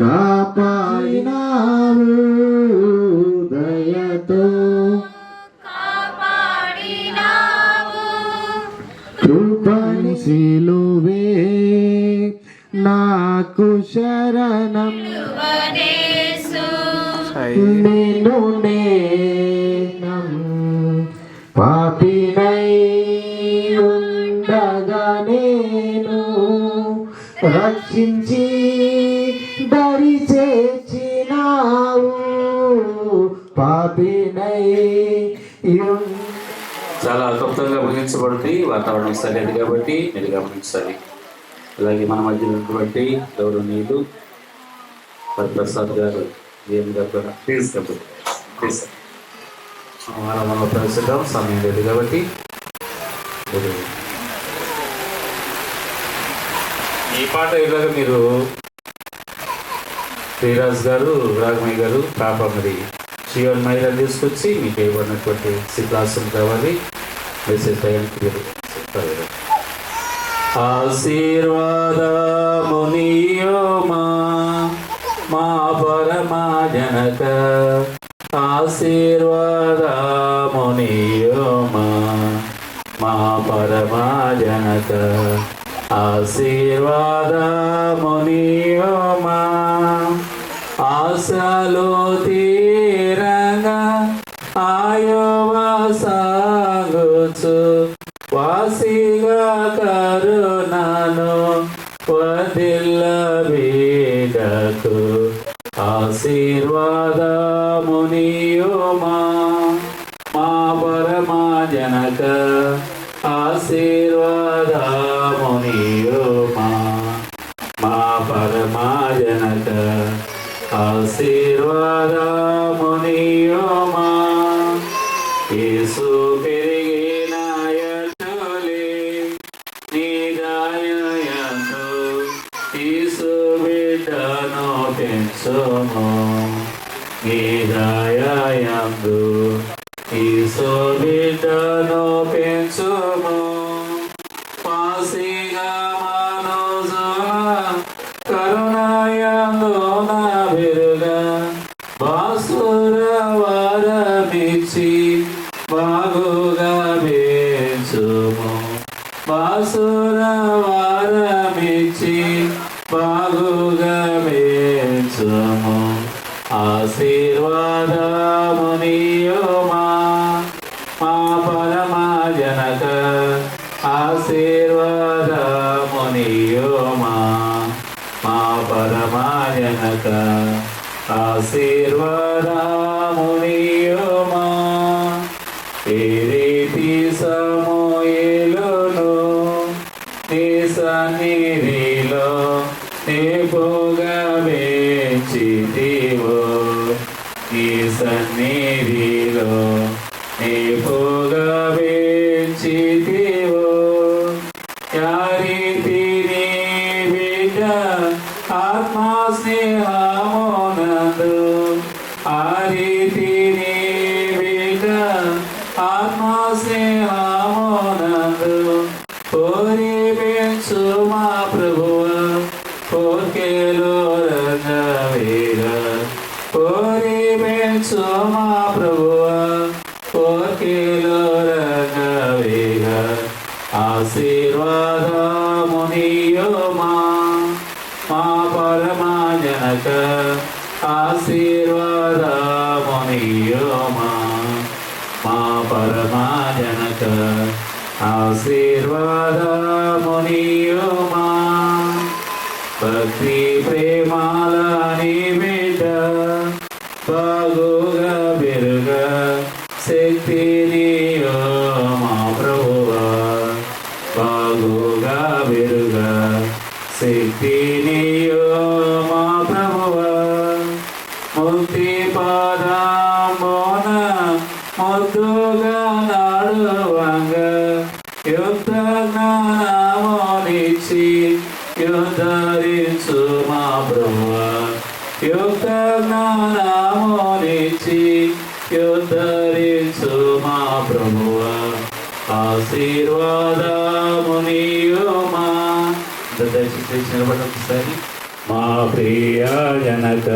కాపాడినావు, దయతో కృపను సిలువే నాకు శరణం, నిన్ను నేనం పాపినై ఉండగా నేను రక్షించి దరి చేర్చినావు, పాపినై చాలా క్లుప్తంగా ముగించబడింది. వాతావరణం సరైనది కాబట్టి మీరు గమనించాలి. అలాగే మన మధ్య ఉన్నటువంటి గౌరవనీయులు ప్రసాద్ గారు ఏం గారు ప్లీజ్ ప్లీజ్ మనం ప్రవేశిద్దాం. సమయం లేదు కాబట్టి ఈ పాట ఇలాగ మీరు శ్రీరాజ్ గారు, రాఘమయ్య గారు పాప మరి శివన్ మైరా తీసుకొచ్చి మీకు ఇవ్వబడినటువంటి క్లాసులు కావాలి. మెసేజ్ టైంకి మీరు చెప్తారు. ఆశీర్వాదమునియోమా మా పరమా జనక, ఆశీర్వాదమునియోమా మా పరమా జనక, ఆశీర్వాదమునియోమా ఆశలో తీరంగా ఆయోవ సాగుచు వాసిగా కరుణను వదిల్ల వీడకు, ఆశీర్వాదమునియోమా మా పరమా జనక, ఆశీర్వాదమునియోమా మా పరమా జనక, ఆశీర్వాదమునియోమా యేసు పెరిగిన ఎడలే నీ దయయందు యేసు బిడ్డను పెంచుము, నీ దయయందు యేసు బిడ్డను పెంచుము, పాసిగా మనోజున కరుణయందు నా విరుగా బాసుర వరమిచ్చి బాగుగా పెంచుము, బాసుర వరమిచ్చి బాగుగా పెంచుము, ఆశీర్వాదమునియోమా మా పరమా జనక, ఆశీర్వాదమునియోమా మా పరమా జనక, ఆశీర్వాదమునియోమా ఏ రీతి సమూయేలును నీ సన్నిధిలో నీ భోగమేచితివో, నీ సన్నిధిలో నీ భోగమేచితివో, యారీతి నీ బిడ్డ ఆత్మా స్నేహమునందు, ఆ రీతి నీ బిడ్డ ఆత్మా స్నేహమునందు కోరి పెంచు మా ప్రభువ, కోర్కెలో రంగవేగ కోరి పెంచు మా ప్రభువ, కోర్కెలో రంగవేగ, ఆశీర్వాదమునియోమా మా పరమా జనక, ఆశీర్వాదమునియోమా మా పరమా జనక, ఆశీర్వాదమునియోమా భక్తి ప్రేమాలని బిడ్డ బాగుగా బెరుగా శక్తినియో మా ప్రభువా, బాగుగా బెరుగా శక్తినియో మా ప్రభువా, ముక్తి పాదమున ముద్దుగా నడువంగా యుద్ధ జ్ఞానమునిచ్చి యుద్ధరించు మా ప్రభువా, యుద్ధ జ్ఞానమునిచ్చి యుద్ధరించు మా ప్రభువా, ఆశీర్వాదమునియోమా. దయచేసి నిలబడి ఒకసారి మా ప్రియ జనక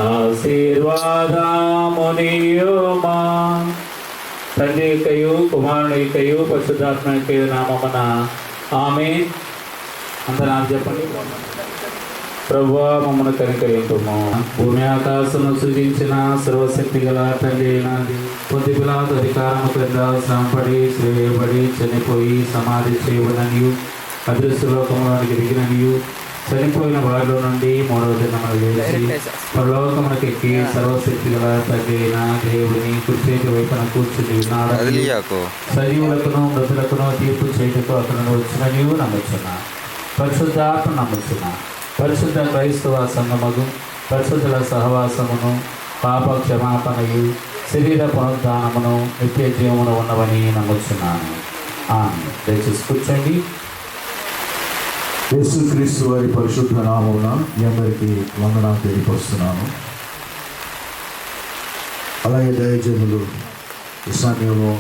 ఆశీర్వాదమునియోమా. తండ్రి యొక్కయు కుమారుని యొక్కయు పరిశుద్ధాత్మ యొక్కయు నామమున ఆమేన్. అందరూ చెప్పండి. ప్రభువా మమ్మల్ని కనికరింపుము. భూమి ఆకాశము సృజించిన సర్వశక్తి గల తండ్రి నాది. కొద్ది పిలాతు అధికారము క్రింద శ్రమపడి శ్రేయబడి చనిపోయి సమాధి చేయబడిననియు అదృశ్యలోకంలోనికి దిగిననియు చనిపోయిన వారిలో నుండి మూడవ దినమున లేచి పరలోకమునకు ఎక్కి సర్వశక్తి గల తండ్రి అయిన దేవుని కుర్చేతి వైపున కూర్చుని ఉన్నాడు. సజీవులకును మృతులకును తీర్పు చేయుటకు అతను వచ్చిననియు నమ్ముచున్నా. పరిశుద్ధాత్మ నమ్ముచున్నా. పరిశుద్ధ క్రైస్తవ సంగమగు పరిశుద్ధుల సహవాసమును పాప క్షమాపణయు శరీర పునరుద్ధానమును నిత్య జీవమును ఉన్నవని నమ్ముచున్నాను. ఆమేన్. దయచేసి కూర్చోండి. యేసుక్రీస్తు వారి పరిశుద్ధ నామమున మీ అందరికీ వందనాలు తెలియపరుస్తున్నాను. అలాగే దయచేతులు ఈ సమయంలో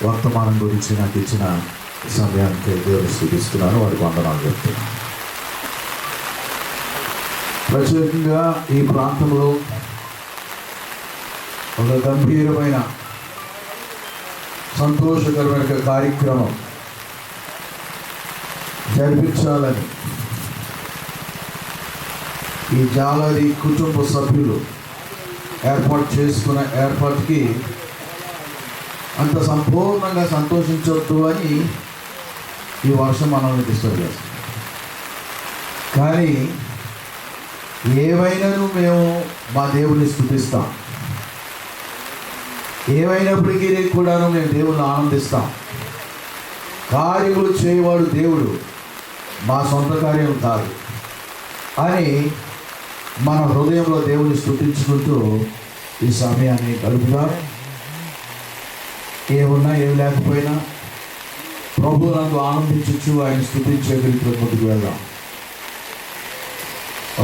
వర్తమానం గురించి నాకు ఇచ్చిన సమయానికి దేవుని స్థుతిస్తున్నాను. వారికి వందనాలు చెప్తున్నాను. ప్రత్యేకంగా ఈ ప్రాంతంలో ఒక గంభీరమైన సంతోషకరమైన కార్యక్రమం జరిపించాలని ఈ జాలరి కుటుంబ సభ్యులు ఏర్పాటు చేసుకున్న ఏర్పాటుకి అంత సంపూర్ణంగా సంతోషించవద్దు అని ఈ వర్షం మనల్ని డిస్టర్బ్ చేస్తుంది. కానీ ఏవైనాను మేము మా దేవుని స్తుతిస్తాం. ఏవైనప్పటికీ కూడాను మేము దేవుని ఆనందిస్తాం. కార్యములు చేయవాడు దేవుడు, మా సొంత కార్యం కాదు అని మన హృదయంలో దేవుని స్తుతించుకుంటూ ఈ సమయాన్ని గడుపుదాం. ఏమున్నా ఏమి లేకపోయినా ప్రభు నందు ఆనందించచ్చు, ఆయన స్తుతించే రీతిలో ముందుకు వెళ్దాం.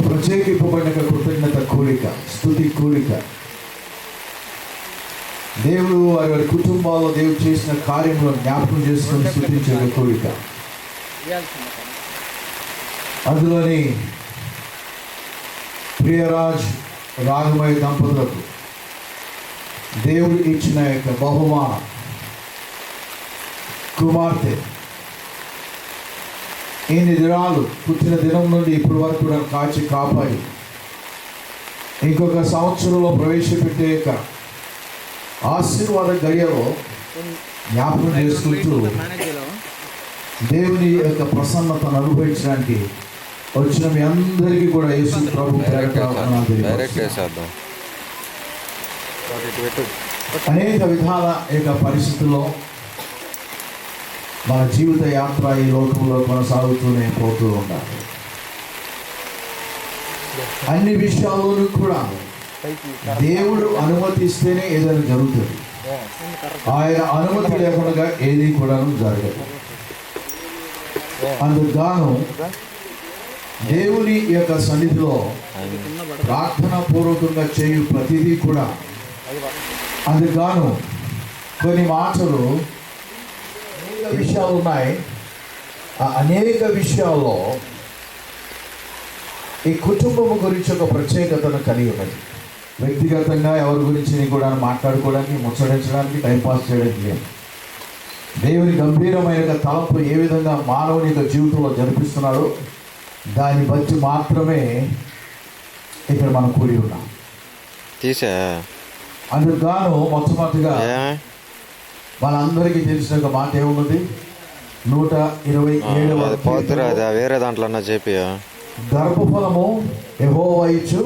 ప్రత్యేకింపబడిన కృతజ్ఞత కూడిక, స్తుతి కూడిక, దేవుడు వారి వారి కుటుంబాల్లో దేవుడు చేసిన కార్యంలో జ్ఞాపకం చేసుకుని స్తుతించే కోరిక. అందులోని ప్రియరాజ్ రాగమయ దంపతులకు దేవుడు ఇచ్చిన యొక్క బహుమానం కుమార్తె ఇన్ని దినాలు పుట్టిన దినం నుండి ఇప్పటి వరకు కూడా కాచి కాపాడి ఇంకొక సంవత్సరంలో ప్రవేశపెట్టే యొక్క ఆశీర్వాద గడియలో జ్ఞాపకం చేసుకుంటూ దేవుని యొక్క ప్రసన్నతను అనుభవించడానికి వచ్చిన మీ అందరికీ కూడా యేసు ప్రభు అనేక విధాల యొక్క పరిస్థితుల్లో మన జీవిత యాత్ర ఈ లోకంలో కొనసాగుతూనే పోతూ ఉండాలి. అన్ని విషయాల్లోనూ కూడా దేవుడు అనుమతిస్తేనే ఏదైనా జరుగుతుంది. ఆయన అనుమతి లేకుండా ఏది కూడా జరగదు. అందుకు దేవుని యొక్క సన్నిధిలో ప్రార్థన పూర్వకంగా చేయు ప్రతిదీ కూడా అందుకు కొన్ని మాటలు విషయాలు ఉన్నాయి. ఆ అనేక విషయాల్లో ఈ కుటుంబం గురించి ఒక ప్రత్యేకతను కలిగి ఉన్నది. వ్యక్తిగతంగా ఎవరి గురించి కూడా మాట్లాడుకోవడానికి, ముచ్చరించడానికి, టైంపాస్ చేయడానికి లేదు. దేవుని గంభీరమైన తలంపు ఏ విధంగా మానవుని యొక్క జీవితంలో జరిపిస్తున్నాడో దాన్ని బట్టి మాత్రమే ఇక్కడ మనం కూడి ఉన్నాం. అందుకు మొట్టమొదటిగా మనందరికీ తెలిసిన ఒక మాట ఏమున్నది? 127 వేరే దాంట్లో చెప్పి గర్భఫలము యెహోవా ఇచ్చు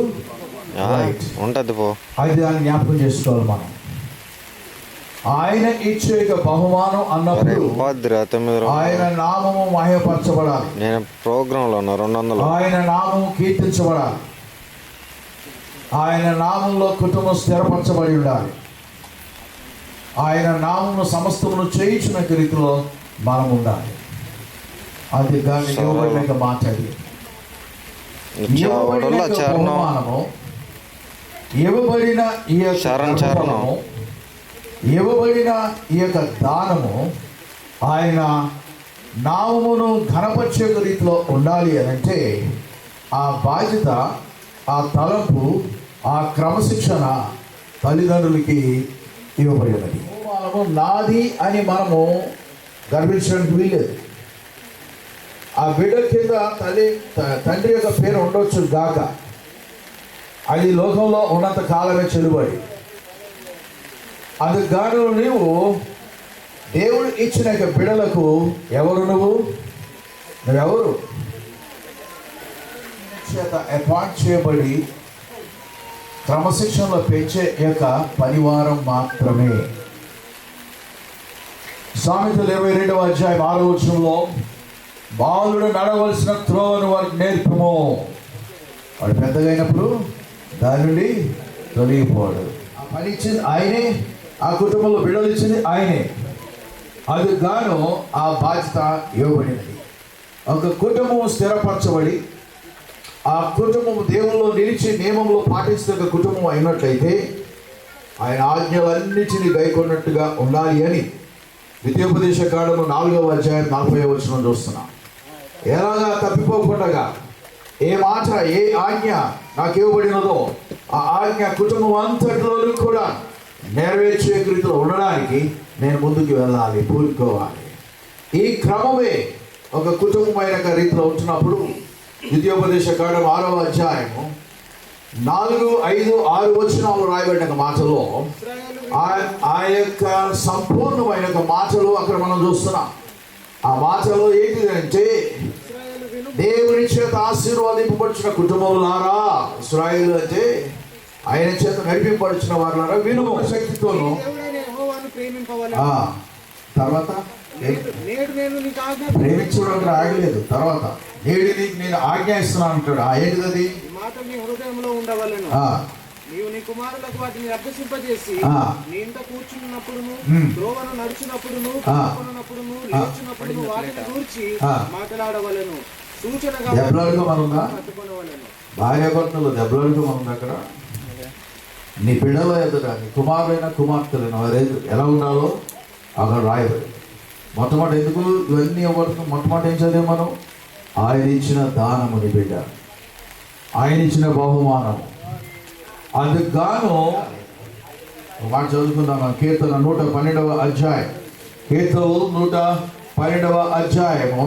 ఉంటుంది పో. అది దాన్ని జ్ఞాపకం చేసుకోవాలి మనం. ఆయన ఇచ్చే బహుమానం అన్నప్పుడు ఆయన నామము మహిమపరచబడాలి. నేను ప్రోగ్రామ్ లో ఉన్నా 200. ఆయన నామము కీర్తించబడాలి. ఆయన నామంలో కుటుంబం స్థిరపరచబడి ఉండాలి. ఆయన నామము సమస్తమును చేయించిన రీతిలో మనం ఉండాలి. అది దాన్ని ఇవ్వబడిన మాట్లాడి బహుమానము, ఇవ్వబడిన ఈ యొక్క ఇవ్వబడిన ఈ యొక్క దానము ఆయన నామమును ఘనపరిచే రీతిలో ఉండాలి అని అంటే ఆ బాధ్యత, ఆ తలంపు, ఆ క్రమశిక్షణ తల్లిదండ్రులకి ఇవ్వబడినది. మనము నాది అని మనము గర్వించడానికి వీలేదు. ఆ బిడ్డ కింద తండ్రి యొక్క పేరు ఉండొచ్చు గాక, అది లోకంలో ఉన్నంత కాలమే చెల్లుబడి. అందుకు గాను నీవు దేవుడు ఇచ్చిన యొక్క బిడ్డలకు ఎవరు? నువ్వెవరు? చేత అపాయింట్ చేయబడి క్రమశిక్షణలో పెంచే యొక్క పరివారం మాత్రమే. సామెతలు 22వ అధ్యాయం 6వ వచనంలో, బాలుడు నడవలసిన త్రోవను వారికి నేర్పము, వాడు పెద్దగా అయినప్పుడు దాని నుండి తొలగిపోడు. ఆ పని ఇచ్చింది ఆయనే, ఆ కుటుంబంలో బిడ్డలు ఇచ్చింది ఆయనే. అది గాను ఆ బాధ్యత ఇవ్వబడినది. ఒక కుటుంబం స్థిరపరచబడి ఆ కుటుంబం దేవుల్లో నిలిచి నియమంలో పాటిస్తున్న ఒక కుటుంబం అయినట్లయితే ఆయన ఆజ్ఞలన్నిటినీ గైకొన్నట్టుగా ఉండాలి అని ద్వితీయోపదేశ కాండము 4వ అధ్యాయం 40వ వచనం చూస్తున్నాం. ఎలాగా తప్పిపోకుండా ఏ మాట, ఏ ఆజ్ఞ నాకు ఇవ్వబడినదో ఆ ఆజ్ఞ కుటుంబం అంతటిలోనూ కూడా నెరవేర్చే రీతిలో ఉండడానికి నేను ముందుకు వెళ్ళాలి, పూనుకోవాలి. ఈ క్రమమే ఒక కుటుంబమైన రీతిలో ఉంటున్నప్పుడు ద్వితీయోపదేశ కాండం 6వ అధ్యాయము 4, 5, 6 వచనాలు రాయబడిన మాటలో ఆ యొక్క సంపూర్ణమైన మాటలు అక్కడ మనం చూస్తున్నాం. ఆ మాటలో ఏంటిదంటే, దేవుని చేత ఆశీర్వాదింపబడిన కుటుంబములారా, ఇశ్రాయేలు అంటే ఆయన చేత నడిపింపబడిన వారులారా, వినుము శక్తితోను. తర్వాత ప్రేమించడం ఆగలేదు. తర్వాత నేడు నీకు నేను ఆజ్ఞ ఇస్తున్నాను అంటాడు. ఏంటిది అది? మాట నీ హృదయంలో ఉండవలెను. నీవు నీ కుమారులకు వాటిని అభ్యసింపజేసి నీ ఇంట కూర్చున్నప్పుడును, త్రోవను నడుచునప్పుడును, పడుకొనున్నప్పుడును, లేచునప్పుడును వాటిని గూర్చి మాట్లాడవలెను. సూచనగా పట్టుకొనవలెను. భార్య భర్తలు దెబ్బలాడుతూ మనం అక్కడ నీ బిడ్డలో ఎదుట నీ కుమారులైన కుమార్తెలైన వారు ఎలా ఉండాలో అక్కడ రాయబడి. మొట్టమొదటి ఎందుకు ఇవన్నీ ఎవరికి మొట్టమొదటి ఏం చదివాం మనం? ఆయన ఇచ్చిన దానము నీ బిడ్డ, ఆయన ఇచ్చిన బహుమానము. అందుకు గాను మాట చదువుకుందాం. కీర్తన 112వ అధ్యాయం, కీర్తనలు 112వ అధ్యాయము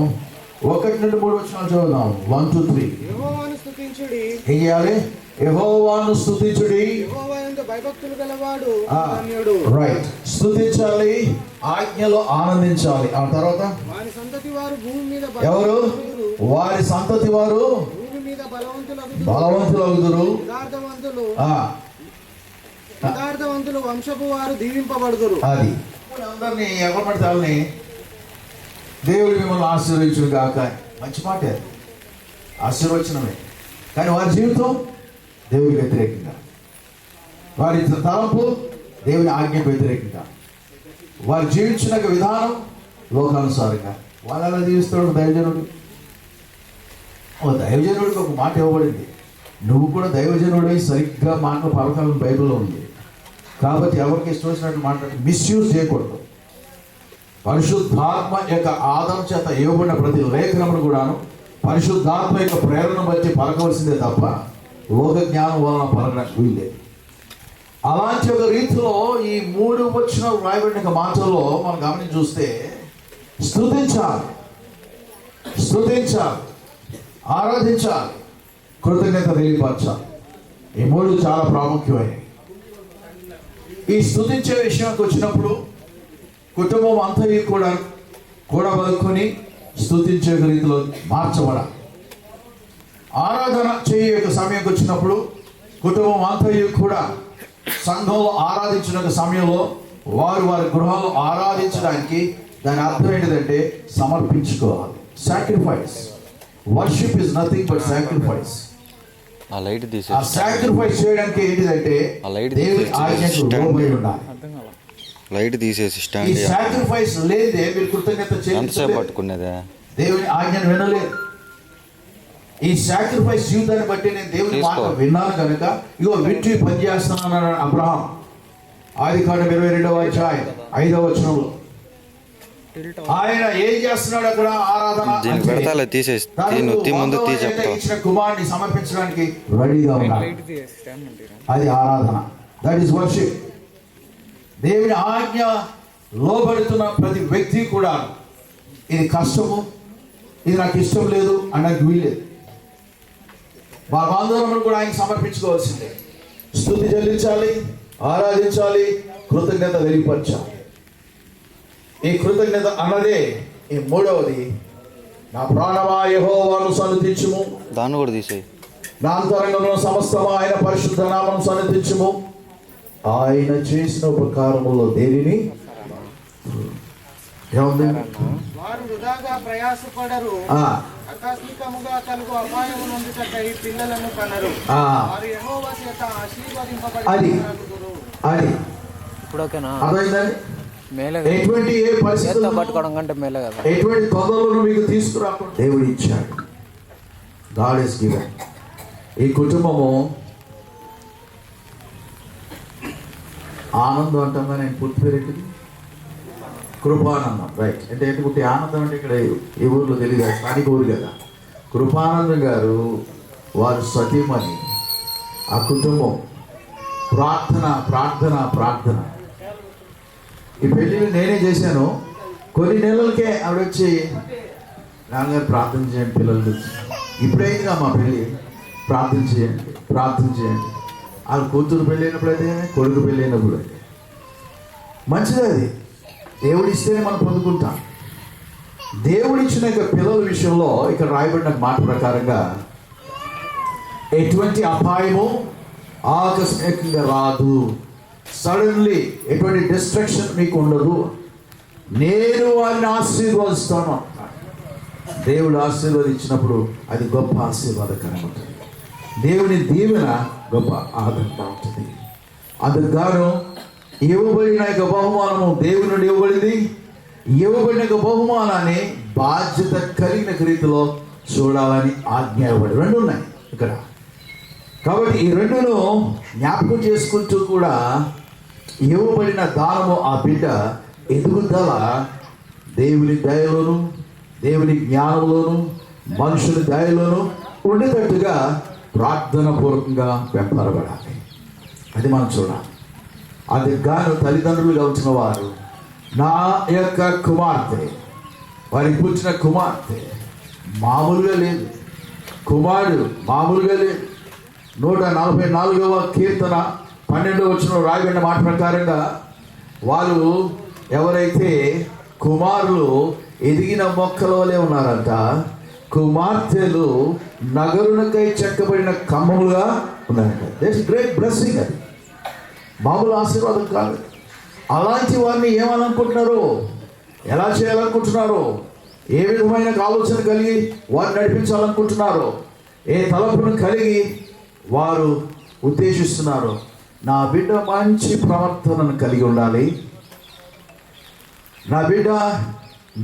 1 నుండి 3 వచనాలు చదువుదాం. 1 to 3. యెహోవాను స్తుతించుడి. ఏం చేయాలి? యెహోవాను స్తుతించుడి. యెహోవా యందు భయభక్తులు గలవాడు ధన్యుడు. రైట్, స్తుతించాలి, ఆజ్ఞలో ఆనందించాలి. ఆ తర్వాత వారి సంతతి వారు భూమి మీద ఎవరు? వారి సంతతి వారు భూమి మీద బలవంతులగుదురు. యథార్థవంతులు వంశపు వారు దీవింపబడుదురు. అది అందరినీ ఎవరు పడితే వాళ్ళని దేవుడు మిమ్మల్ని ఆశీర్వదించును గాక. మంచి మాట, ఆశీర్వచనమే. కానీ వారి జీవితం దేవుడికి వ్యతిరేకంగా, వారి తలంపు దేవుని ఆజ్ఞకు వ్యతిరేకంగా, వారు జీవించిన విధానం లోకానుసారంగా. వాళ్ళు ఎలా జీవిస్తాడు దైవజనుడు? ఓ దైవజనుడికి ఒక మాట ఇవ్వబడింది, నువ్వు కూడా దైవజనుడై సరిగ్గా మాటలు పలకాలని బైబిల్లో ఉంది. కాబట్టి ఎవరికి ఇష్టం వచ్చినట్టు మాట్లాడి మిస్యూజ్ చేయకూడదు. పరిశుద్ధాత్మ యొక్క ఆదరణ చేత ఇవ్వబడిన ప్రతి లేఖనమును కూడాను పరిశుద్ధాత్మ యొక్క ప్రేరణ బట్టి పలకవలసిందే తప్ప లోక జ్ఞానం వలన పలకడానికి వీల్లేదు. అలాంటి ఒక రీతిలో ఈ 3 వచనాలు రాయబడిన మాటల్లో మనం గమనించి చూస్తే స్తుతించాలి, ఆరాధించాలి, కృతజ్ఞత తెలియపరచాలి. ఈ 3 చాలా ప్రాముఖ్యమైనవి. ఈ స్తుతించే విషయానికి వచ్చినప్పుడు కుటుంబం అంతయు కూడా కూడబలుకొని స్తుతించే రీతిలో మార్చబడాలి. ఆరాధన చేయే సమయంకి వచ్చినప్పుడు కుటుంబం అంతయు కూడా సంఘంలో ఆరాధించిన సమయంలో వారు వారి గృహాల్లో ఆరాధించడానికి దాని అర్థం ఏంటిదంటే సమర్పించుకోవాలి. Sacrifice. Worship is nothing but sacrifice. ఆ లైట్ ఆ సాక్రిఫైస్ చేయడానికి ఏంటిదంటే దేవుని ఆజ్ఞకు లోబడి ఉండాలి. లైట్ తీసేసి ఈ స్టాండ్ సాక్రిఫైస్ లేదే మీరు కృతజ్ఞత ఎంతసేపు పట్టుకునేదే దేవుని ఆజ్ఞను వినలేదు. ఈ సాక్రిఫైస్ జీవితాన్ని బట్టి నేను దేవుని మాట విన్నాను కనుక ఇగో వింటూ పనిచేస్తున్నాను అబ్రహాం. ఆదికాండం 22వ అధ్యాయం 5వ వచనంలో ఆయన ఏం చేస్తున్నాడు అక్కడ? ఆరాధన. దీనికి పెడతాలే, తీసేసి నువ్వు ముందు తీ చెప్తావు. ఇచ్చిన కుమారుని సమర్పించడానికి రెడీగా ఉన్నాడు. అది ఆరాధన. That is worship. దేవుని ఆజ్ఞ లోబడుతున్న ప్రతి వ్యక్తి కూడా ఇది కష్టము, ఇది నాకు ఇష్టం లేదు అన్నది వీల్లేదు. వాళ్ళందరూ కూడా ఆయన సమర్పించుకోవాల్సిందే. స్తుతి చెల్లించాలి, ఆరాధించాలి, కృతజ్ఞత తెలియపరచాలి. ఈ కృతజ్ఞత అన్నదే ఈ మూడవది. నా ప్రాణమా యెహోవాను సన్నుతించుము, దాన్ని కూడా తీసేయి. నా అంతరంగంలో సమస్తమా ఆయన పరిశుద్ధ నామం సన్నుతించుము. ఆయన చేసిన ఉపకారములో దేనిని ఏముంది? వారు వృధాగా ప్రయాసపడరు, ఆకస్మికముగా కలుగు అపాయము నొందుటకై పిల్లలను కనరు. వారు యెహోవా చేత ఆశీర్వదింపబడి అది ఇప్పుడు ఓకేనా? అర్థమైందండి? మేలే ఎటువంటి ఏ పరిస్థితుల్లో పట్టుకోవడం కంటే మేలే కదా. ఎటువంటి తొందరలను మీకు తీసుకురాకుండా దేవుడు ఇచ్చాడు. God is given. ఈ కుటుంబము ఆనందం అంటాం, కానీ ఆయన పూర్తి పేరు ఏంటిది? కృపానందం. రైట్. అంటే ఏంటి ఆనందం అంటే ఇక్కడ ఈ ఊర్లో తెలియదు, స్థానిక ఊరు కదా. కృపానందం గారు వారు సతీమణి, ఆ కుటుంబం ప్రార్థన ప్రార్థన ప్రార్థన. ఈ పెళ్ళిని నేనే చేశాను. కొన్ని నెలలకే ఆవిడ వచ్చి, నాన్నగారు ప్రార్థన చేయండి పిల్లలు, ఇప్పుడైందిగా మా పెళ్ళి, ప్రార్థన చేయండి ప్రార్థన చేయండి. వాళ్ళ కూతురు పెళ్ళి అయినప్పుడైతే, కొడుకు పెళ్ళి అయినప్పుడు అయితే మంచిది. అది దేవుడు ఇస్తేనే మనం పొందుకుంటాం. దేవుడిచ్చిన పిల్లల విషయంలో ఇక్కడ రాయబడిన మాట ప్రకారంగా ఎటువంటి అపాయము ఆకస్మికంగా రాదు. సడన్లీ ఎటువంటి డిస్ట్రక్షన్ మీకు ఉండదు. నేను వారిని ఆశీర్వదిస్తాను. దేవుడు ఆశీర్వదించినప్పుడు అది గొప్ప ఆశీర్వాదకరంగా ఉంటుంది. దేవుని దీవెన గొప్ప ఆదరణ ఉంటుంది. అందుకు గాను ఇవ్వబడిన యొక్క బహుమానము దేవుని నుండి ఇవ్వబడింది. ఇవ్వబడిన యొక్క బహుమానాన్ని బాధ్యత కలిగిన రీతిలో చూడాలని ఆజ్ఞ ఇవ్వబడి రెండు ఉన్నాయి ఇక్కడ. కాబట్టి ఈ రెండును జ్ఞాపకం చేసుకుంటూ కూడా ఇవ్వబడిన దానము ఆ బిడ్డ ఎదుగుదల దేవుని దయలోను, దేవుని జ్ఞానంలోను, మనుషుని దయలోను ఉండేటట్టుగా ప్రార్థన పూర్వకంగా వెంపడబడాలి. అది మనం చూడాలి. అది గాను తల్లిదండ్రులుగా వచ్చిన వారు, నా యొక్క కుమార్తె, వారికి పుట్టిన కుమార్తె మామూలుగా లేదు, కుమారుడు మామూలుగా లేదు. 144వ కీర్తన 12వ వచనంలో రాయబడిన మాట ప్రకారంగా వాళ్ళు ఎవరైతే కుమారులు ఎదిగిన మొక్కల వలె ఉన్నారంట, కుమార్తెలు నగరునకై చెక్కబడిన కమ్మములుగా ఉన్నారంట. That's great blessing. అది మామూలు ఆశీర్వాదం కాదు. అలాంటి వారిని ఏమనుకుంటున్నారు, ఎలా చేయాలనుకుంటున్నారు, ఏ విధమైన ఆలోచన కలిగి వారిని నడిపించాలనుకుంటున్నారు, ఏ తలపును కలిగి వారు ఉద్దేశిస్తున్నారు. నా బిడ్డ మంచి ప్రవర్తనను కలిగి ఉండాలి, నా బిడ్డ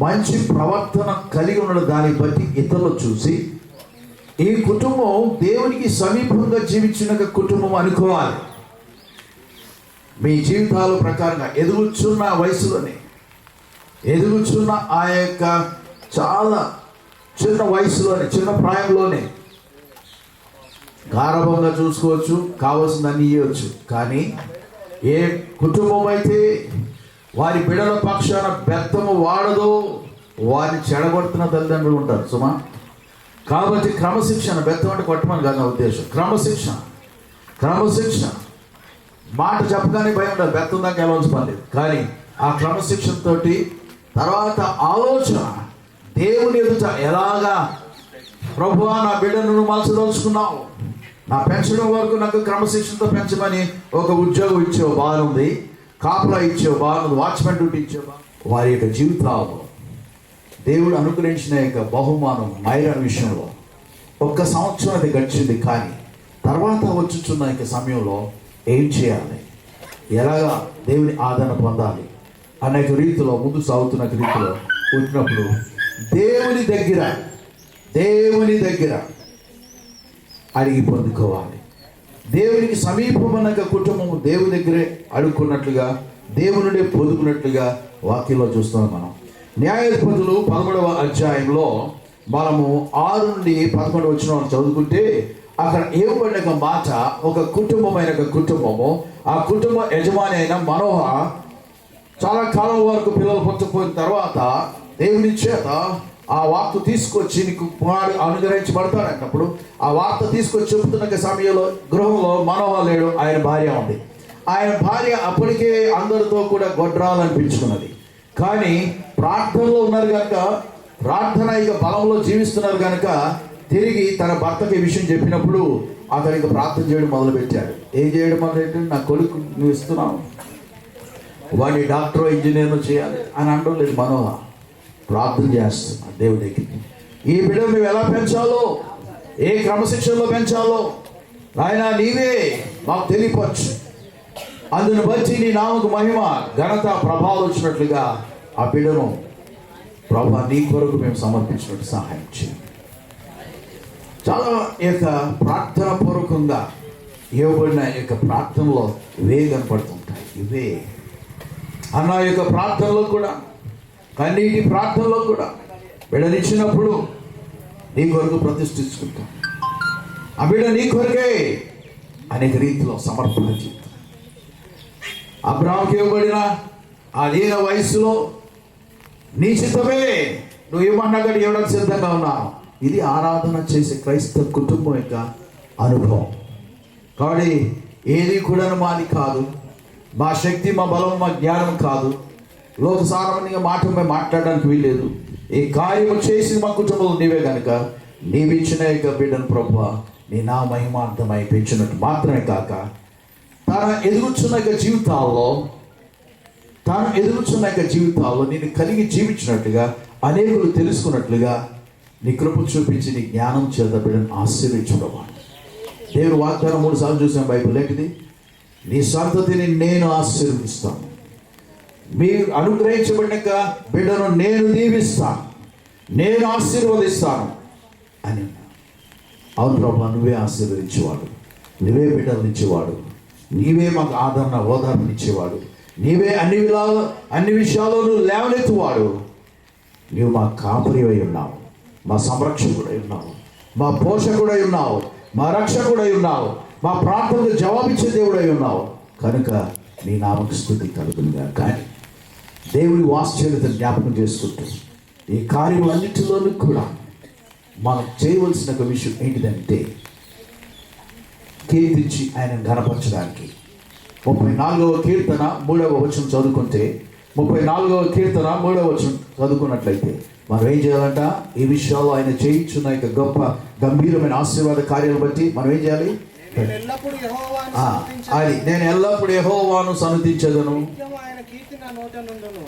మంచి ప్రవర్తన కలిగి ఉండడం, దాన్ని బట్టి ఇతరులు చూసి ఈ కుటుంబం దేవునికి సమీపంగా జీవించిన కుటుంబం అనుకోవాలి. మీ జీవితాల ప్రకారంగా ఎదుగుచున్న వయసులోనే, ఎదుగుచున్న ఆ యొక్క చాలా చిన్న వయసులోనే, చిన్న ప్రాయంలోనే గారభంగా చూసుకోవచ్చు, కావాల్సిందని ఇవ్వచ్చు. కానీ ఏ కుటుంబం అయితే వారి బిడ్డల పక్షాన బెత్తము వాడదో వారిని చెడగొడుతున్న తల్లిదండ్రులు ఉంటారు సుమా. కాబట్టి క్రమశిక్షణ, బెత్తం అంటే కొట్టమని కాదు నా ఉద్దేశం. క్రమశిక్షణ మాట చెప్పగానే భయం ఉండదు, బెత్తం దాకా వెళ్ళవలసి పర్లేదు. కానీ ఆ క్రమశిక్షణతో తర్వాత ఆలోచన దేవుని ఎదుట ఎలాగా, ప్రభువా నా బిడ్డను మలచదలుచుకున్నావు, నా పెన్షన్ వరకు నాకు క్రమశిక్షణతో పెంచమని ఒక ఉద్యోగం ఇచ్చేవు బాగుంది, కాపలా ఇచ్చేవు బాగుంది, వాచ్మెన్ డ్యూటీ ఇచ్చేవా. వారి యొక్క జీవితాలు దేవుడు అనుగ్రహించిన యొక్క బహుమానం మైరా విషయంలో 1 సంవత్సరం అది గడిచింది. కానీ తర్వాత వచ్చుచున్న యొక్క సమయంలో ఏం చేయాలి, ఎలాగా దేవుని ఆదరణ పొందాలి అనేక రీతిలో ముందు సాగుతున్న రీతిలో వచ్చినప్పుడు దేవుని దగ్గర అడిగి పొందుకోవాలి. దేవునికి సమీపమైన కుటుంబం దేవుని దగ్గరే అడుక్కున్నట్లుగా, దేవునుడే పొందుకున్నట్లుగా వాక్యంలో చూస్తున్నాం మనం. న్యాయాధిపతులు 11వ అధ్యాయంలో మనము 6 నుండి 11 వచనం చదువుకుంటే అక్కడ ఏమబడిన ఒక మాట, ఒక కుటుంబమైన ఒక కుటుంబము, ఆ కుటుంబ యజమాని అయిన మనోహ చాలా కాలం వరకు పిల్లలు పుట్టకపోయిన తర్వాత దేవుని చేత ఆ వార్త తీసుకొచ్చి నీకు కుమారుడు అనుగ్రహించబడతాడంటప్పుడు ఆ వార్త తీసుకొచ్చి చెబుతున్న సమయంలో గృహంలో మనోహ లేడు, ఆయన భార్య ఉంది. ఆయన భార్య అప్పటికే అందరితో కూడా గొడ్రాలనిపించుకున్నది. కానీ ప్రార్థనలో ఉన్నారు కనుక, ప్రార్థన ఇక బలంలో జీవిస్తున్నారు కనుక తిరిగి తన భర్తకి ఈ విషయం చెప్పినప్పుడు అతనికి ప్రార్థన చేయడం మొదలుపెట్టాడు. ఏం చేయడం మొదలెట్టాడు? నా కొడుకు నువ్వు ఇస్తున్నావు, వాడిని డాక్టర్ ఇంజనీర్ చేయాలి అని అనడం లేదు. మనోహ ప్రార్థన చేస్తున్నా దేవుడికి, ఈ బిడ్డను మేము ఎలా పెంచాలో, ఏ క్రమశిక్షణలో పెంచాలో నాయన నీవే మాకు తెలియపరచు, అందుని బట్టి నీ నామకు మహిమ ఘనత ప్రభావం వచ్చినట్లుగా ఆ బిడ్డను ప్రభా నీ కొరకు మేము సమర్పించినట్టు సహాయం చేయండి. చాలా యొక్క ప్రార్థన పూర్వకంగా ఇవ్వబడిన యొక్క ప్రార్థనలో ఇవే కనపడుతుంటాయి. ఇవే అన్న యొక్క ప్రార్థనలో కూడా, కన్నీటి ప్రార్థనలో కూడా బిడ్డనిచ్చినప్పుడు నీ కొరకు ప్రతిష్ఠించుకుంటాం. ఆ బిడ్డ నీ కొరకే అనేక రీతిలో సమర్పణ జీవితం. అబ్రాహాముకి ఇవ్వబడిన ఆ లీన వయసులో నీ చిత్తమే నువ్వు ఏమన్నా కానీ ఇవ్వడానికి సిద్ధంగా ఉన్నావు. ఇది ఆరాధన చేసే క్రైస్తవ కుటుంబం యొక్క అనుభవం. కాబట్టి ఏది కూడా మాది కాదు, మా శక్తి, మా బలం, మా జ్ఞానం కాదు, లోకసారమైన మాట మాట్లాడడానికి వీల్లేదు. ఈ కార్యము చేసి మా కుటుంబంలో నీవే కనుక నీవిచ్చిన యొక్క బిడ్డను ప్రభువా నీ నా మహిమార్థమై పెంచినట్టు మాత్రమే కాక తన ఎదుగుచున్న జీవితాల్లో నేను కలిగి జీవించినట్టుగా అనేకులు తెలుసుకున్నట్లుగా నీ కృప చూపించి నీ జ్ఞానం చేత బిడ్డను ఆశీర్వించుకోవాలి. దేవుడు వాగ్దానం 3 సార్లు చూసాం బైబిల్. ఏంటిది? నీ సంతతిని నేను ఆశీర్వదిస్తాను, మీరు అనుగ్రహించబడినాక బిడ్డను నేను దీవిస్తాను, నేను ఆశీర్వదిస్తాను అని. అవును ప్రభా, నువ్వే ఆశీర్వదించేవాడు, నువ్వే బిడ్డలు ఇచ్చేవాడు, నీవే మాకు ఆదరణ ఓదారణ ఇచ్చేవాడు, నీవే అన్ని విషయాల్లో లేవనెత్తువాడు. నీవు మా కాపరి అయి ఉన్నావు, మా సంరక్షకుడై ఉన్నావు, మా పోషకుడై ఉన్నావు, మా రక్షకుడై ఉన్నావు, మా ప్రార్థనకు జవాబిచ్చే దేవుడై ఉన్నావు కనుక నీ నామకు స్తుతి కలుగునుగా. కానీ దేవుడి వాత్సల్యత జ్ఞాపకం చేసుకుంటూ ఈ కార్యములన్నిటిలోనూ కూడా మనం చేయవలసిన ఒక విషయం ఏంటిదంటే కీర్తించి ఆయన ఘనపరచడానికి 34వ కీర్తన 3వ వచనం చదువుకుంటే 34వ కీర్తన 3వ వచనం చదువుకున్నట్లయితే మనం ఏం చేయాలంట? ఈ విషయాల్లో ఆయన చేయించున్న యొక్క గొప్ప గంభీరమైన ఆశీర్వాద కార్యాలను బట్టి మనం ఏం చేయాలి? నేను ఎల్లప్పుడూ యెహోవాను సన్నుతించెదను, ఆయన కీర్తి నా నోట నుండును.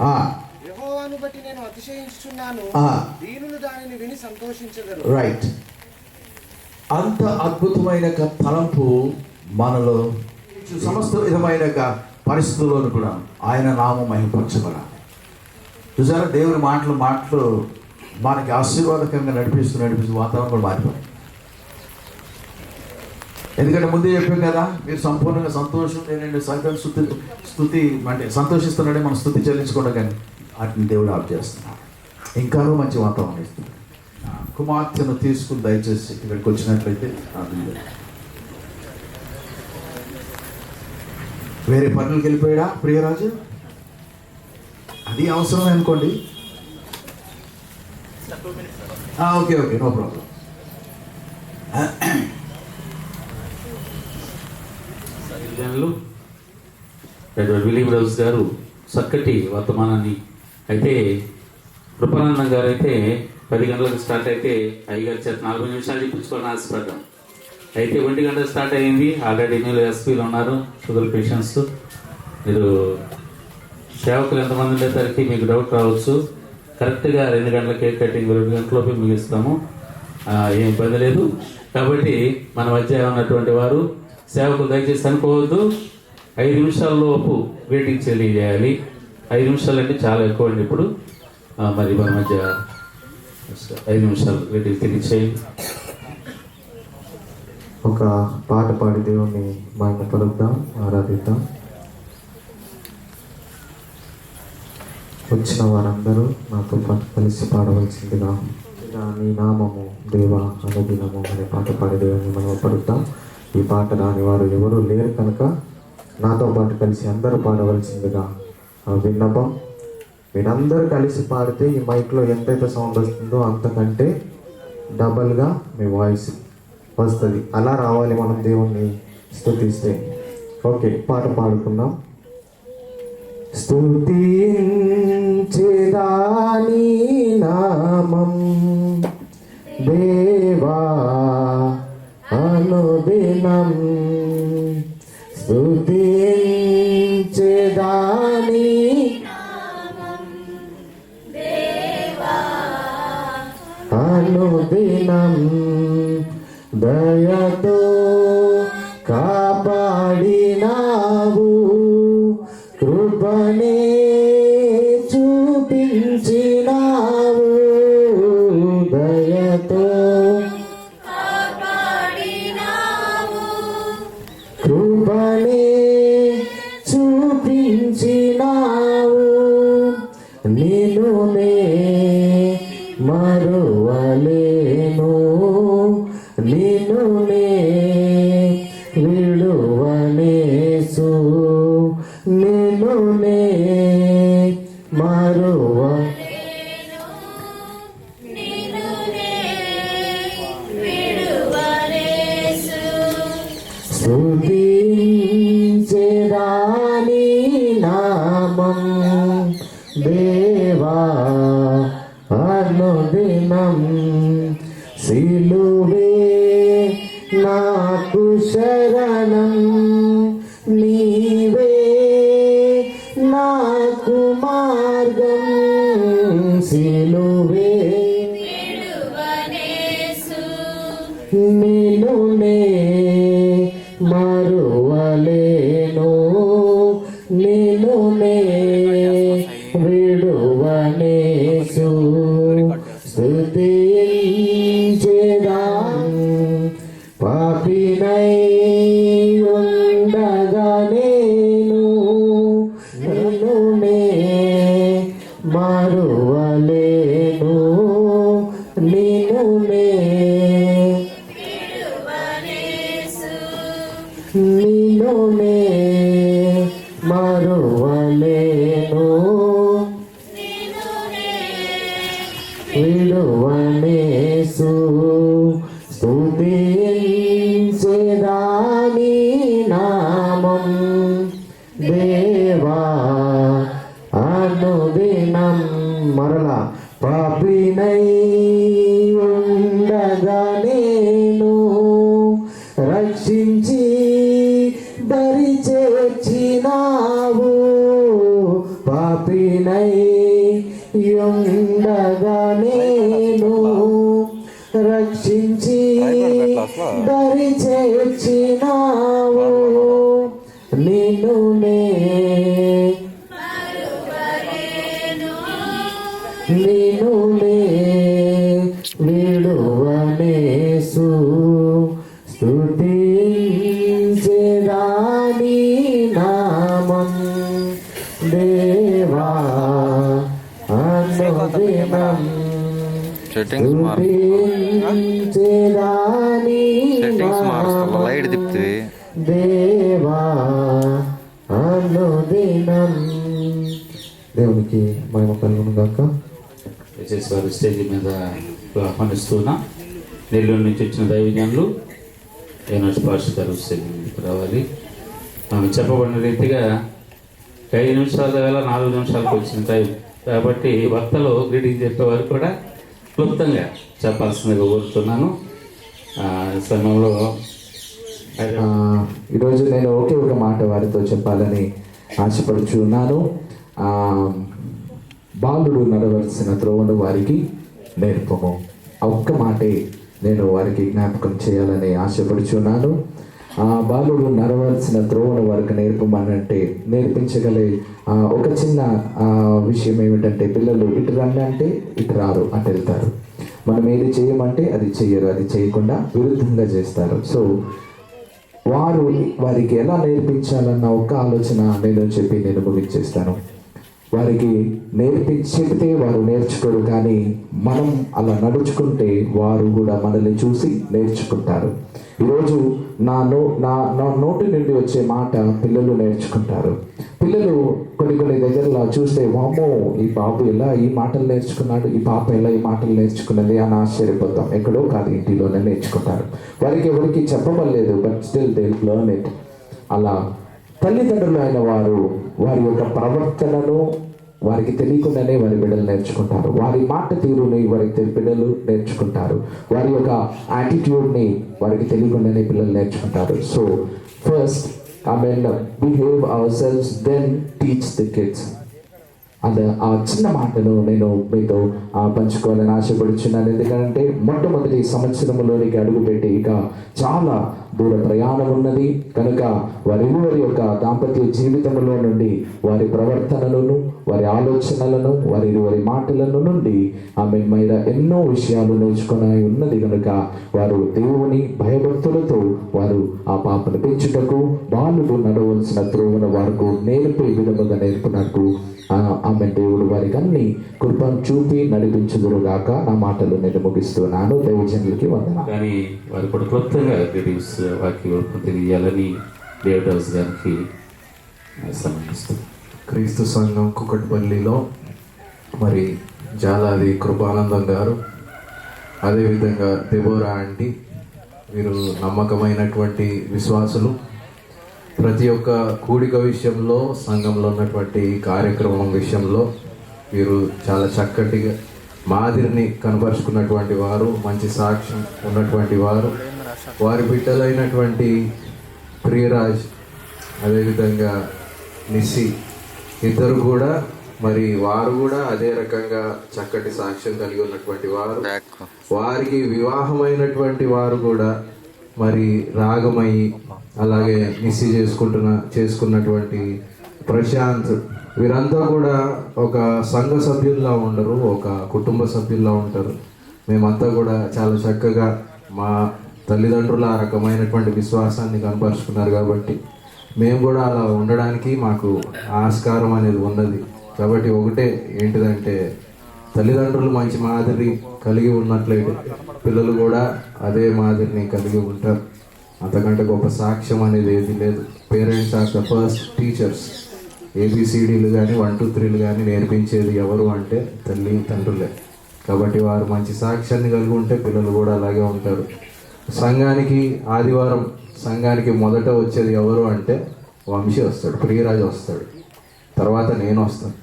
యెహోవాను బట్టి నేను అతిశయించుచున్నాను, దీనులు దానిని విని సంతోషించెదరు. రైట్. అంత అద్భుతమైన తలంపు మనలో సమస్త విధమైన పరిస్థితుల్లోనూ కూడా ఆయన నామం మహిమపరచబడాలి. చూసారా, దేవుని మాటలు మనకి ఆశీర్వాదకంగా నడిపిస్తూ వాతావరణం కూడా మారిపోయింది. ఎందుకంటే ముందే చెప్పాం కదా, మీరు సంపూర్ణంగా సంతోషం లేనండి సకల స్తుతి అంటే సంతోషిస్తున్నాడే మనం స్తుతి చెల్లించుకోవడం, కానీ వాటిని దేవుడు ఆఫ్ చేస్తున్నాడు. ఇంకానూ మంచి వాతావరణం ఇస్తున్నాడు. కుమార్తెను తీసుకుని దయచేసి ఇక్కడికి వచ్చినట్లయితే వేరే పనులకు వెళ్ళిపోయాడా ప్రియరాజు? అది అవసరమే అనుకోండి. Okay, no problem. William Rose గారు చక్కటి వర్తమానాన్ని అయితే, కృపానందం గారు అయితే 10 గంటలకు స్టార్ట్ అయితే అయ్యగారి చేత 40 నిమిషాలు చెప్పించుకోవాలని ఆశపడ్డాం. అయితే 1 గంట స్టార్ట్ అయింది. ఆల్రెడీ మీరు ఎస్పీలు ఉన్నారు, షుగర్ పేషెంట్స్. మీరు సేవకులు ఎంతమంది ఉండేసరికి మీకు డౌట్ రావచ్చు. కరెక్ట్గా 2 గంటల కేక్ కటింగ్ 2 గంటలలోపు ముగిస్తాము, ఏం ఇబ్బంది లేదు. కాబట్టి మన మధ్య ఉన్నటువంటి వారు సేవకులు దయచేసి అనుకోవద్దు. 5 నిమిషాల్లోపు వెయిటింగ్ తెలియజేయాలి. 5 నిమిషాలు అంటే చాలా ఎక్కువ అండి. ఇప్పుడు మరి మన మధ్య 5 నిమిషాలు వెయిటింగ్ తెలియచేయండి. ఒక పాట పాడి దేవుణ్ణి మహిమ పలుకుదాం, ఆరాధిద్దాం. వచ్చిన వారందరూ నాతో పాటు కలిసి పాడవలసిందిగా నీ నామము దేవా అనుదినము అనే పాట పాడే దేవుని మనం పడుతాం. ఈ పాట రాని వారు ఎవరు లేరు కనుక నాతో పాటు కలిసి అందరూ పాడవలసిందిగా విన్నపం. మీరందరూ కలిసి పాడితే ఈ మైక్లో ఎంతైతే సౌండ్ వస్తుందో అంతకంటే డబల్గా మీ వాయిస్ వస్తుంది. అలా రావాలి మనం దేవుణ్ణి స్తుతిస్తే. ఓకే, పాట పాడుకుందాం. స్తుతించెదా నీ నామం దేవా అనుదినం, స్తుతించెదా నీ అనుదినం, దయతో కాపాడినావు, కృపనే చూపించినావు, దయతో కృపనే చూపించినావు, నిన్ను నే మరువలేను, నిన్ను నే విడువనేసు, నిన్ను నే స్తుతించెదా నీ నామం దేవా అనుదినం, సిలువే నాకు శరణం, నీవే నాకు మార్గం, సిలువే నిన్ను నే మరువలేను, నిన్ను నే విడువనేసు, స్తుతించెదా పాపినై ఉండగా నేను, నిన్ను నే మరువలేను, నిన్ను నే నిన్ను నే మరువలేను, విడువనేసు, స్తుతించెదా నీ నామం దేవా అనుదినం. మరలా పాపినై ఉండగా నేను, రక్షించి దరి చేర్చినావు, పాపినై ఉండగా నేను, రక్షించి దరి చేర్చినావు, నిన్ను నే నిన్ను నే విడువనేసు, స్తుతించెదా నీ నామం దేవా అనుదినం, సెట్టింగ్స్ మార్చుకో, లైట్ తిప్పుతుంది దేవా అనుదినం. దేవునికి మహిమ కలుగును గాక. దయచేసి వారు స్టేజ్ మీద ఆహ్వానిస్తున్నా. నెల్లూరు నుంచి వచ్చిన దైవజ్ఞానులు ఏనాడు పాస్టర్ గారు స్టేజ్ మీదకి రావాలి. మనం చెప్పబడిన రీతిగా 5 నిమిషాల వేళ 4 నిమిషాలకు వచ్చిన టైం కాబట్టి వక్తలు గ్రీటింగ్ చెప్పేవారు కూడా క్లుప్తంగా చెప్పాల్సిందిగా కోరుతున్నాను. సమయంలో ఈరోజు నేను ఒకే ఒక మాట వారితో చెప్పాలని ఆశపడుచున్నాను. బాలుడు నడవలసిన త్రోవను వారికి నేర్పము. ఆ ఒక్క మాటే నేను వారికి జ్ఞాపకం చేయాలని ఆశపడుచున్నాను. బాలుడు నడవలసిన త్రోవను వారికి నేర్పమనంటే నేర్పించగలే ఒక చిన్న విషయం ఏమిటంటే, పిల్లలు ఇటు రండి అంటే ఇటు రారు, అటు వెళ్తారు. మనం ఏది చేయమంటే అది చెయ్యరు, అది చేయకుండా విరుద్ధంగా చేస్తారు. సో వారికి ఎలా నేర్పించాలన్న ఒక ఆలోచన నేను చెప్పి నేను ముగించేస్తాను. వారికి చెబితే వారు నేర్చుకోరు, కానీ మనం అలా నడుచుకుంటే వారు కూడా మనల్ని చూసి నేర్చుకుంటారు. ఈరోజు నా నోటి నుండి వచ్చే మాట పిల్లలు నేర్చుకుంటారు. పిల్లలు కొన్ని దగ్గరలో చూస్తే, వామ్మో ఈ బాబు ఎలా ఈ మాటలు నేర్చుకున్నాడు, ఈ పాప ఎలా ఈ మాటలు నేర్చుకున్నది అని ఆశ్చర్యపోతాం. ఎక్కడో కాదు, ఇంటిలోనే నేర్చుకుంటారు. వారికి ఎవరికి చెప్పవలేదు, but still they learn it. అలా తల్లిదండ్రులు అయిన వారు వారి యొక్క ప్రవర్తనను వారికి తెలియకుండానే వారి బిడ్డలు నేర్చుకుంటారు. వారి మాట తీరుని వారికి బిడ్డలు నేర్చుకుంటారు. వారి యొక్క యాటిట్యూడ్ని వారికి తెలియకుండానే పిల్లలు నేర్చుకుంటారు. So first behave ourselves, then teach the kids. ఆ చిన్న మాటను నేను మీతో పంచుకోవాలని ఆశపడుచున్నాను. ఎందుకంటే మొట్టమొదటి సంవత్సరంలోనికి అడుగుపెట్టి ఇక చాలా దూర ప్రయాణం ఉన్నది కనుక వారి యొక్క దాంపత్య జీవితంలో నుండి వారి ప్రవర్తనలను, వారి ఆలోచనలను, వారి మాటలను నుండి మైరా ఎన్నో విషయాలు నేర్చుకుని ఉన్నది కనుక వారు దేవుని భయభక్తులతో వారు ఆ పాపను పెంచుటకు, బాలుడు నడవలసిన త్రోవను వారికి నేర్పే విధముగా నేర్పునకు ఆమె దేవుడు వారికి అన్ని కృపను చూపి నడిపించుదురుగాక. నా మాటలు నేను ముగిస్తున్నాను. దైవజనులకి వందనాలు. కానీ వారు కూడా క్లుప్తంగా గ్రీటింగ్స్ వాక్య తెలియాలని దేవదాస్ గారికి సమర్పిస్తారు. క్రీస్తు సంఘం కుకట్పల్లిలో మరి జాలాది కృపానందం గారు, అదేవిధంగా దెబోరా ఆంటీ, వీరు నమ్మకమైనటువంటి విశ్వాసులు. ప్రతి ఒక్క కూడిక విషయంలో, సంఘంలో ఉన్నటువంటి కార్యక్రమం విషయంలో వీరు చాలా చక్కటిగా మాదిరిని కనపరుచుకున్నటువంటి వారు, మంచి సాక్ష్యం ఉన్నటువంటి వారు. వారి బిడ్డలైనటువంటి ప్రియరాజ్, అదేవిధంగా నిస్సి, ఇద్దరు కూడా మరి వారు కూడా అదే రకంగా చక్కటి సాక్ష్యం కలిగి ఉన్నటువంటి వారు. వారికి వివాహమైనటువంటి వారు కూడా మరి రాగమయ్యి, అలాగే నిస్సి చేసుకున్నటువంటి ప్రశాంత్, వీరంతా కూడా ఒక సంఘ సభ్యుల్లా ఉండరు, ఒక కుటుంబ సభ్యుల్లా ఉంటారు. మేమంతా కూడా చాలా చక్కగా మా తల్లిదండ్రులు ఆ రకమైనటువంటి విశ్వాసాన్ని కనపరుచుకున్నారు కాబట్టి మేము కూడా అలా ఉండడానికి మాకు ఆస్కారం అనేది ఉన్నది. కాబట్టి ఒకటే ఏంటిదంటే, తల్లిదండ్రులు మంచి మాదిరి కలిగి ఉన్నట్లయితే పిల్లలు కూడా అదే మాదిరిని కలిగి ఉంటారు. అంతకంటే గొప్ప సాక్ష్యం అనేది ఏది లేదు. Parents are the first teachers. ABCDలు కానీ 1 2 3లు కానీ నేర్పించేది ఎవరు అంటే తండ్రులే. కాబట్టి వారు మంచి సాక్ష్యాన్ని కలిగి ఉంటే పిల్లలు కూడా అలాగే ఉంటారు. ఆదివారం సంఘానికి మొదట వచ్చేది ఎవరు అంటే వంశీ వస్తాడు, ప్రియరాజు వస్తాడు, తర్వాత నేను వస్తాను.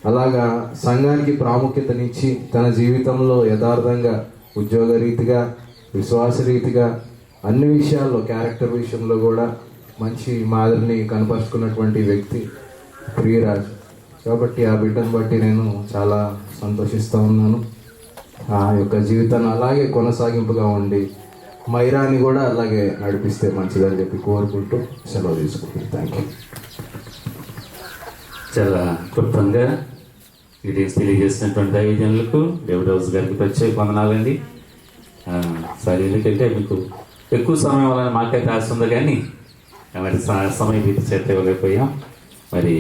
అలాగా సంఘానికి ప్రాముఖ్యతనిచ్చి తన జీవితంలో యథార్థంగా, ఉద్యోగరీతిగా, విశ్వాసరీతిగా, అన్ని విషయాల్లో, క్యారెక్టర్ విషయంలో కూడా మంచి మాదిరిని కనపరుచుకున్నటువంటి వ్యక్తి ప్రియరాజు. కాబట్టి ఆ బిడ్డను బట్టి నేను చాలా సంతోషిస్తూ ఉన్నాను. ఆ యొక్క జీవితాన్ని అలాగే కొనసాగింపుగా ఉండి మైరాని కూడా అలాగే నడిపిస్తే మంచిదని చెప్పి కోరుకుంటూ సెలవు తీసుకుంటాను. Thank you. చాలా క్లుప్తంగా గ్రీటింగ్స్ తెలియజేసినటువంటి దైవజనులకు దేవదాస్ గారికి ప్రత్యేక వందనాలండి. సరే, ఎందుకంటే మీకు ఎక్కువ సమయం వల్ల మాకైతే ఆశ ఉంది, కానీ మరి సమయం వీటి చేత ఇవ్వలేకపోయాం. మరి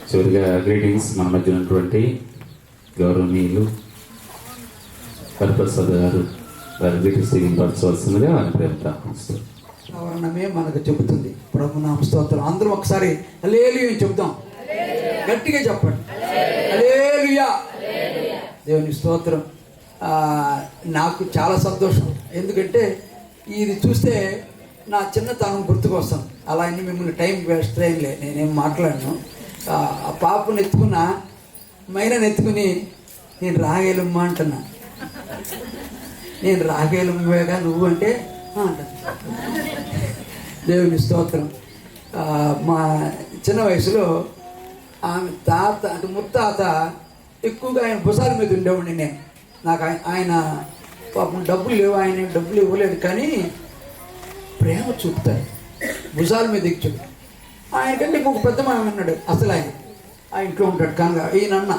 చివరిగా గ్రీటింగ్స్ మన మధ్య ఉన్నటువంటి గౌరవనీయులు హరిప్రసాద్ గారు వారి గ్రీటింగ్స్ తెలియపరచవలసిందిగా వారిని ప్రేమతో వర్ణమే మనకు చెబుతుంది. ప్రభు నామ స్తోత్రం. అందరూ ఒకసారి హల్లెలూయా అని చెబుతాం, గట్టిగా చెప్పండి, హల్లెలూయా. దేవుని స్తోత్రం. నాకు చాలా సంతోషం, ఎందుకంటే ఇది చూస్తే నా చిన్నతనం గుర్తుకొస్తాను. అలా అని మిమ్మల్ని టైం వేస్ట్ టైంలే, నేనేం మాట్లాడను. ఆ పాపను ఎత్తుకున్న మైనని ఎత్తుకుని నేను రాగేలమ్మ అంటున్నా. నేను రాగేలమ్మగా నువ్వు అంటే అంటాను. దేవుని స్తోత్రం. మా చిన్న వయసులో ఆమె తాత అంటే ముత్తాత ఎక్కువగా ఆయన భుజాల మీద ఉండేవాడిని నేను. నాకు ఆయన పాపం డబ్బులు లేవు, ఆయన డబ్బులు ఇవ్వలేదు, కానీ ప్రేమ చూపుతాడు, భుజాల మీద ఎక్కి చూపు. ఆయనకంటే ఇంకొక పెద్ద మామ ఉన్నాడు, అసలు ఆ ఇంట్లో ఉంటాడు కనుక ఈయనన్న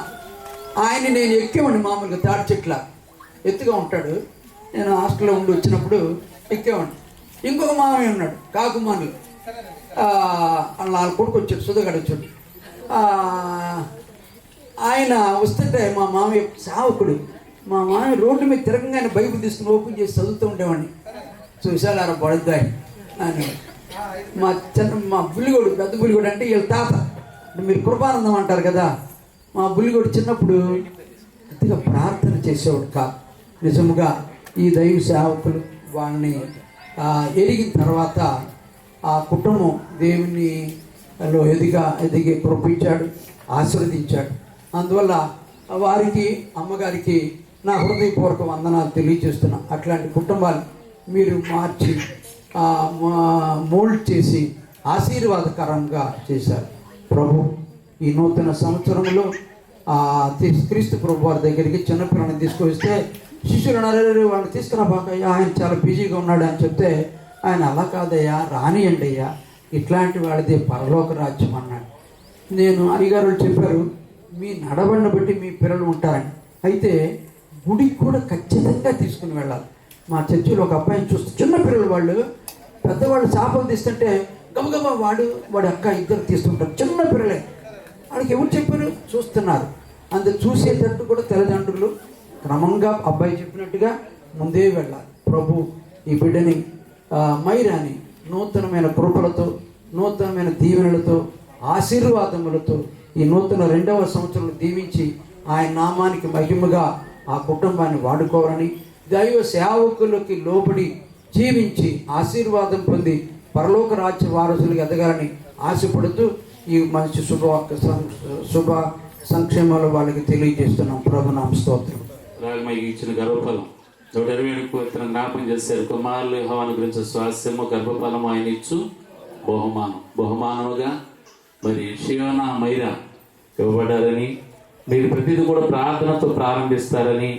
ఆయన్ని నేను ఎక్కేవాడిని. మామూలుగా తాటి చెట్ల ఎత్తుగా ఉంటాడు. నేను హాస్టల్లో ఉండి వచ్చినప్పుడు ఎక్కేవాడిని. ఇంకొక మామయ్య ఉన్నాడు కాకుమానులు, వాళ్ళ కొడుకు వచ్చాడు, సుధగాడు వచ్చాడు. ఆయన వస్తుంటే మా మామయ్య సేవకుడు, మా మామయ్య రోడ్డు మీద తిరగంగానే బైబిల్ తీసుకుని ఓపెన్ చేసి చదువుతూ ఉండేవాడిని. చూసారా పడుద్దాయి అని. మా బుల్లిగోడు, పెద్ద బుల్లిగోడు అంటే వీళ్ళ తాత, మీరు కృపానందం అంటారు కదా. మా బుల్లిగోడు చిన్నప్పుడు కొద్దిగా ప్రార్థన చేసేవాడు కాదు. నిజముగా ఈ దైవ సేవకులు వాళ్ళని ఎరిగిన తర్వాత ఆ కుటుంబం దేవునిలో ఎదిగి కృపించాడు, ఆశీర్వదించాడు. అందువల్ల వారికి, అమ్మగారికి నా హృదయపూర్వక వందనాలు తెలియజేస్తున్నా. అట్లాంటి కుటుంబాలు మీరు మార్చి మోల్డ్ చేసి ఆశీర్వాదకరంగా చేశారు. ప్రభు ఈ నూతన సంవత్సరంలో క్రీస్తు ప్రభు వారి దగ్గరికి చిన్నపిల్లల్ని తీసుకొస్తే శిష్యులు అన్నారు, వాళ్ళని తీసుకురాబాకయ్యా, ఆయన చాలా బిజీగా ఉన్నాడు అని చెప్తే ఆయన అలా కాదయ్యా, రానియండి అయ్యా, ఇట్లాంటి వాడిది పరలోక రాజ్యం అన్నాడు. నేను అయ్యగారు చెప్పారు, మీ నడవడిని బట్టి మీ పిల్లలు ఉంటారని. అయితే గుడికి కూడా ఖచ్చితంగా తీసుకుని వెళ్ళాలి. మా చర్చిలో ఒక అబ్బాయిని చూస్తే చిన్న పిల్లలు, వాళ్ళు పెద్దవాళ్ళు చేపలు తీస్తుంటే గబగబా వాడి అక్క ఇద్దరు తీస్తుంటారు, చిన్న పిల్లలే. వాళ్ళకి ఎవరు చెప్పారు? చూస్తున్నారు. అందుకు చూసేటట్టు కూడా తల్లిదండ్రులు క్రమంగా అబ్బాయి చెప్పినట్టుగా ముందే వెళ్ళాలి. ప్రభు ఈ బిడ్డని మైరాని నూతనమైన కృపలతో, నూతనమైన దీవెనలతో, ఆశీర్వాదములతో ఈ నూతన 2వ సంవత్సరం దీవించి ఆయన నామానికి మహిమగా ఆ కుటుంబాన్ని వాడుకోవాలని, దైవ సేవకులకి లోబడి జీవించి ఆశీర్వాదం పొంది పరలోక రాజ్య వారసులకు ఎదగాలని ఆశపడుతూ ఈ మంచి శుభ సంక్షేమాలు వాళ్ళకి తెలియజేస్తున్నాం. ప్రభునామ స్తోత్రం. రాగమైకి ఇచ్చిన గర్భఫలం 127 జ్ఞాపకం చేశారు. కుమారులు యెహోవాను గురించి స్వాస్యము, గర్భఫలము ఆయన ఇచ్చు బహుమానముగా మరి షియోనా మైరా ఇవ్వబడ్డారని, మీరు ప్రతిదీ కూడా ప్రార్థనతో ప్రారంభిస్తారని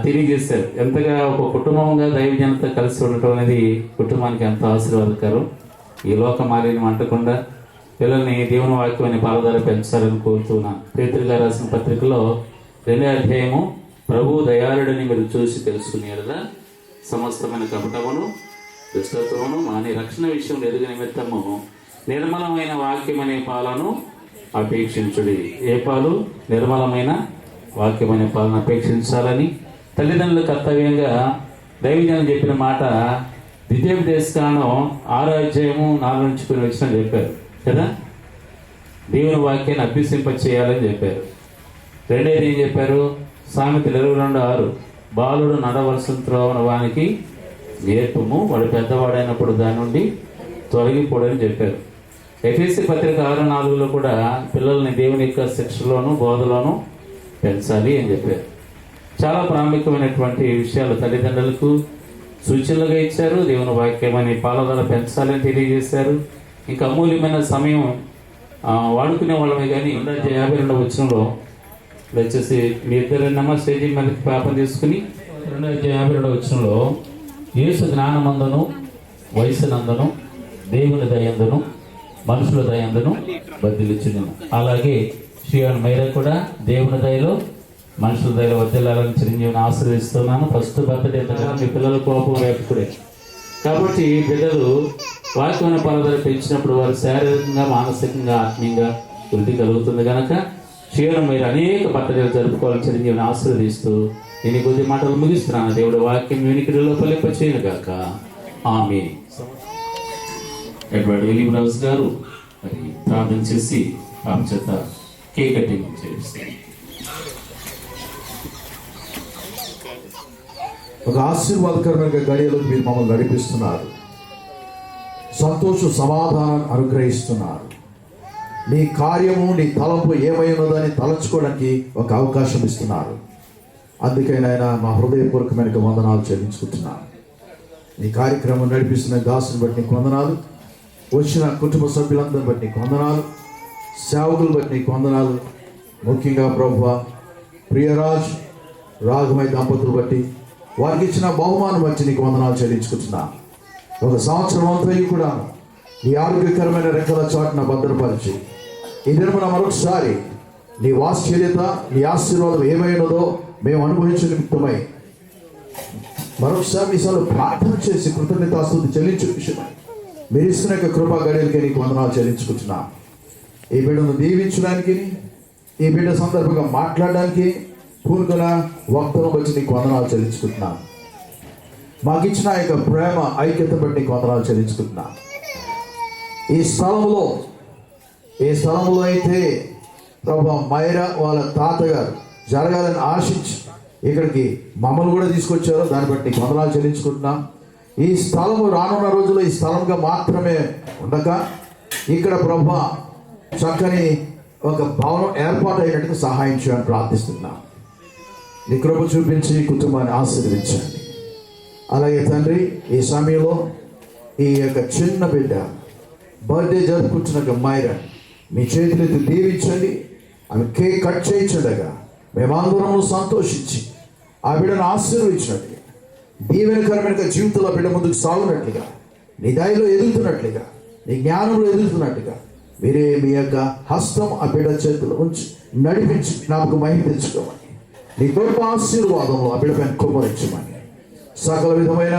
తెలియజేశారు. ఎంతగా ఒక కుటుంబంగా దైవజనత కలిసి ఉండటం అనేది కుటుంబానికి ఎంతో ఆశీర్వాదకరం. ఈ లోక మాలిన్యం అంటకుండా పిల్లల్ని దేవుని వాక్యాన్ని పాలధార పెంచాలని కోరుతున్నాను. పేతురు గారు రాసిన పత్రికలో 2వ అధ్యాయము, ప్రభు దయాళుడని మీరు చూసి తెలుసుకునేదా సమస్తమైన కపటమును దుష్టత్వమును మాని రక్షణ విషయంలో ఎదుగు నిమిత్తము నిర్మలమైన వాక్యం అనే పాలను అపేక్షించుడి. ఏ పాలు? నిర్మలమైన వాక్యం అనే పాలను అపేక్షించాలని తల్లిదండ్రుల కర్తవ్యంగా దైవజనం చెప్పిన మాట ద్వితీయోపదేశకాండం 6వ అధ్యాయము 4 నుంచి కొన్ని వచ్చిన చెప్పారు కదా. దేవుని వాక్యాన్ని అభ్యసింప చేయాలని చెప్పారు. రెండేది ఏం చెప్పారు? సామెతలు 22:6, బాలుడు నడవలసిన త్రోవన వానికి నేర్పుము, వాడు పెద్దవాడైనప్పుడు దాని నుండి తొలగిపోడని చెప్పారు. ఎఫెసీ పత్రిక 6:4లో కూడా పిల్లల్ని దేవుని యొక్క శిక్షలోను బోధలోను పెంచాలి అని చెప్పారు. చాలా ప్రాముఖ్యమైనటువంటి విషయాలు తల్లిదండ్రులకు సూచనలుగా ఇచ్చారు. దేవుని వాక్యమని పాలధార పెంచాలని తెలియజేశారు. ఇంకా అమూల్యమైన సమయం వాడుకునే వాళ్ళమే. కానీ 252 వచనంలో వచ్చేసి మీ ఇద్దరన్నమా స్టేజీ మీద పాపం తీసుకుని 252 వచనంలో యేసు జ్ఞానమందును వయసునందును దేవుని దయందును మనుషుల దయందును బదిలిచ్చును. అలాగే షియోనా మైరా కూడా దేవుని దయలో మనుషుల దయలో వర్ధిల్లాలని చిరంజీవిని ఆశీర్వదిస్తున్నాను. ఫస్ట్ బర్త్డే ఎంతగానో మీ పిల్లల కోపం రేపుకుడే. కాబట్టి బిడ్డలు వాక్యమైన పాలధార పెంచినప్పుడు వారు శారీరకంగా, మానసికంగా, ఆత్మీయంగా వృద్ధి కలుగుతుంది కనుక షియోనా మైరా అనేక బర్త్డేలు జరుపుకోవాలని చిరంజీవిని ఆశీర్వదిస్తూ నేను కొద్ది మాటలు ముగిస్తున్నాను. దేవుడు వాక్యం వినికిడిలో ఫలింప చేయను గాక. ఆమేన్. ఎడ్వర్డ్ విలియం రాజు గారు మరి ప్రార్థన చేసి పాప చేత కేక్ కటింగ్ చేస్తారు. ఒక ఆశీర్వాదకరమైన గడియలోకి మీరు మమ్మల్ని నడిపిస్తున్నారు. సంతోష సమాధానాన్ని అనుగ్రహిస్తున్నారు. నీ కార్యము, నీ తలంపు ఏమైనదని తలంచుకోవడానికి ఒక అవకాశం ఇస్తున్నారు. అందుకేనైనా మా హృదయపూర్వకమైన వందనాలు చెల్లించుకుంటున్నాను. ఈ కార్యక్రమం నడిపిస్తున్న దాసుని బట్టి నీకు వందనాలు, వచ్చిన కుటుంబ సభ్యులందరిని బట్టి నీకు వందనాలు, సేవకులు బట్టి నీకు వందనాలు. ముఖ్యంగా ప్రభువా ప్రియరాజ్ రాఘమయ్య దంపతులు బట్టి వారికి ఇచ్చిన బహుమానం బట్టి నీకు వందనాలు చెల్లించుకుంటున్నాను. ఒక సంవత్సరం అంతా కూడా నీ ఆరోగ్యకరమైన రెక్కల చాటున భద్రపరిచి ఈ నిర్మల మరొకసారి నీ వాత్సల్యత, నీ ఆశీర్వాదం ఏమైనదో మేము అనుభవించిన నిమిత్తమై మరొకసారి మీసాలు ప్రార్థన చేసి కృతజ్ఞతాస్తుతి చెల్లించే విషయమై మీరు ఇస్తున్న కృపా గడియలకి నీకు వందనాలు చెల్లించుకుంటున్నాను. ఈ బిడ్డను దీవించడానికి, ఈ బిడ్డ సందర్భంగా మాట్లాడడానికి పూనుకున్న వక్తను బట్టి నీకు వందనాలు చెల్లించుకుంటున్నాను. మాకు ఇచ్చిన ఆ యొక్క ప్రేమ ఐక్యత బట్టి నీకు వందనాలు చెల్లించుకుంటున్నాను. ఈ స్థలంలో అయితే ప్రభు మైరా వాళ్ళ తాతగారు జరగాలని ఆశించి ఇక్కడికి మమ్మల్ని కూడా తీసుకొచ్చారు. దాన్ని బట్టి నీకు వందనాలు చెల్లించుకుంటున్నాం. ఈ స్థలము రానున్న రోజుల్లో ఈ స్థలంగా మాత్రమే ఉండక ఇక్కడ ప్రభు చక్కని ఒక భవనం ఏర్పాటు అయినట్టుగా సహాయం చేయాలని ప్రార్థిస్తున్నాం. నీ కృప చూపించి కుటుంబాన్ని ఆశీర్వదించండి. అలాగే తండ్రి, ఈ సమయంలో ఈ యొక్క చిన్న బిడ్డ బర్త్డే జరుపుకుంటున్న మైరా మీ చేతులెత్తి దీవించండి. ఆమె కేక్ కట్ చేయించడగా మేమందరము సంతోషించి ఆ బిడ్డను ఆశీర్వదించినట్టుగా, దీవెనకరమైన జీవితంలో బిడ్డ ముందుకు సాగునట్లుగా, నీ దయలో ఎదుగుతున్నట్లుగా, నీ జ్ఞానంలో ఎదుగుతున్నట్టుగా మీరే మీ యొక్క హస్తం ఆ బిడ్డ చేతులు ఉంచి నడిపించి నాకు మహిమ తెచ్చుకోమని, నీ గొప్ప ఆశీర్వాదంలో ఆ బిడ్డ పైన కుమ్మరించమని, సకల విధమైన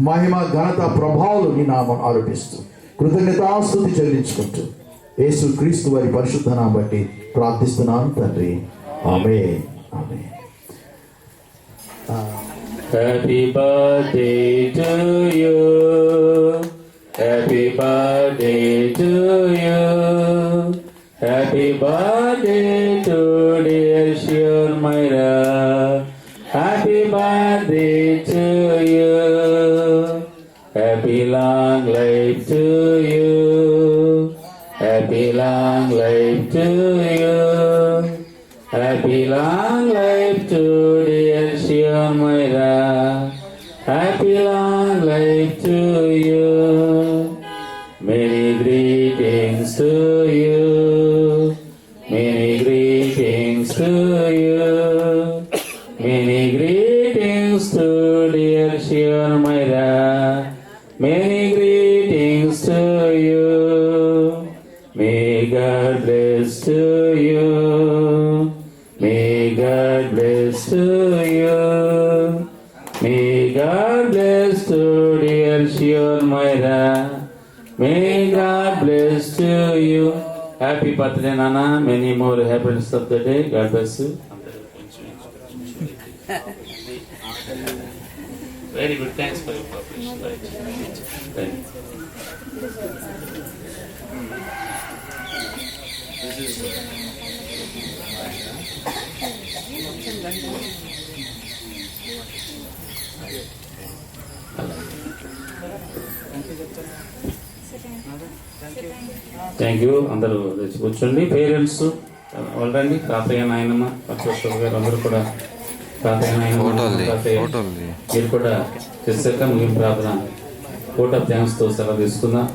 మహిమ ఘనత ప్రభావాలు నీ నామం ఆరోపిస్తూ కృతజ్ఞతాస్తుతి చెల్లించుకుంటూ యేసు క్రీస్తు వారి పరిశుద్ధ నామం బట్టి ప్రార్థిస్తున్నాను తండ్రి. ఆమేన్. ఆమేన్. Happy birthday to you. Happy birthday to you. Happy birthday to dear Shion Myra. Happy birthday to you. Happy long life to you. Happy long life to you. Happy long life to dear Shion Myra. Happy long life to you. Many greetings to you. Many greetings to you. Many greetings to dear Shion Myra. Many greetings to you. May God bless to you. May God bless to you. May God bless to dear Shion Myra. May God bless to you. Happy birthday, Nana. Many more happiness of the day. God bless you. Very good. Thanks for your cooperation. Thank you. Thank you. అందరూ లేచి కూర్చోండి. Parents వాళ్ళండి, తాతయ్య నాయనమ్మ పరమేశ్వర గారు అందరూ కూడా తాతయ్య నాయనమ్మ తాతయ్య మీరు కూడా చేశాక ముగింపు ప్రార్థన కోట్ ఆఫ్ థ్యాంక్స్తో సెలవు తీసుకుందాం.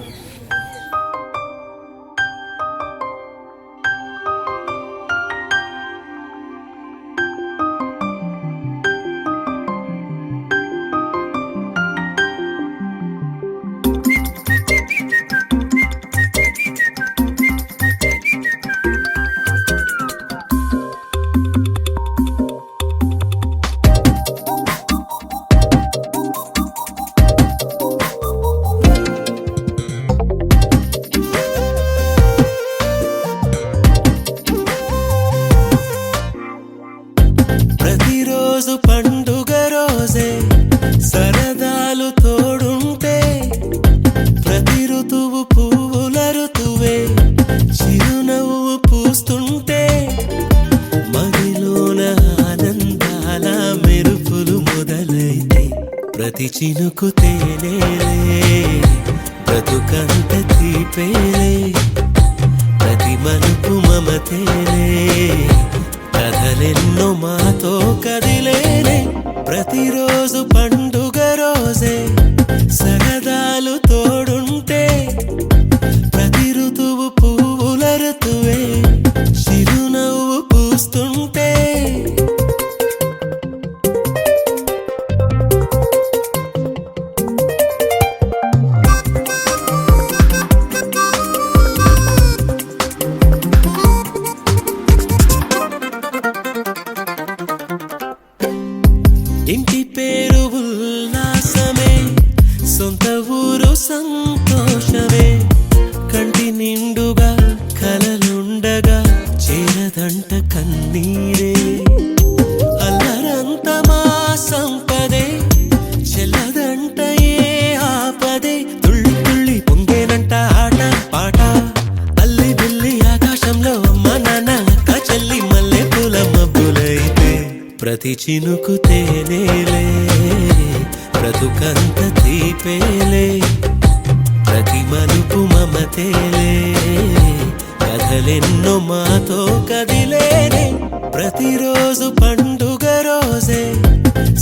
ప్రతి చినుకు తేనేలే, బ్రతుకంత తీపేలే, ప్రతి మలుపు మమతేలే, కథలెన్నో మాతో కదిలేలే. ప్రతిరోజు పండుగ రోజే, సరదాలు తోడుంటే, ప్రతి ఋతువు పువ్వుల ఋతువే, చిరునవ్వు పూస్తుంటే. ఇంటి పేరు ఉల్లాసమే, సొంత ఊరు సంగ ప్రతి చినుకు తేనేలే, బ్రతుకంత తీపేలే, ప్రతి మలుపు మమతేలే, కథలెన్నో మాతో కదిలేనే, ప్రతిరోజు పండుగ రోజే,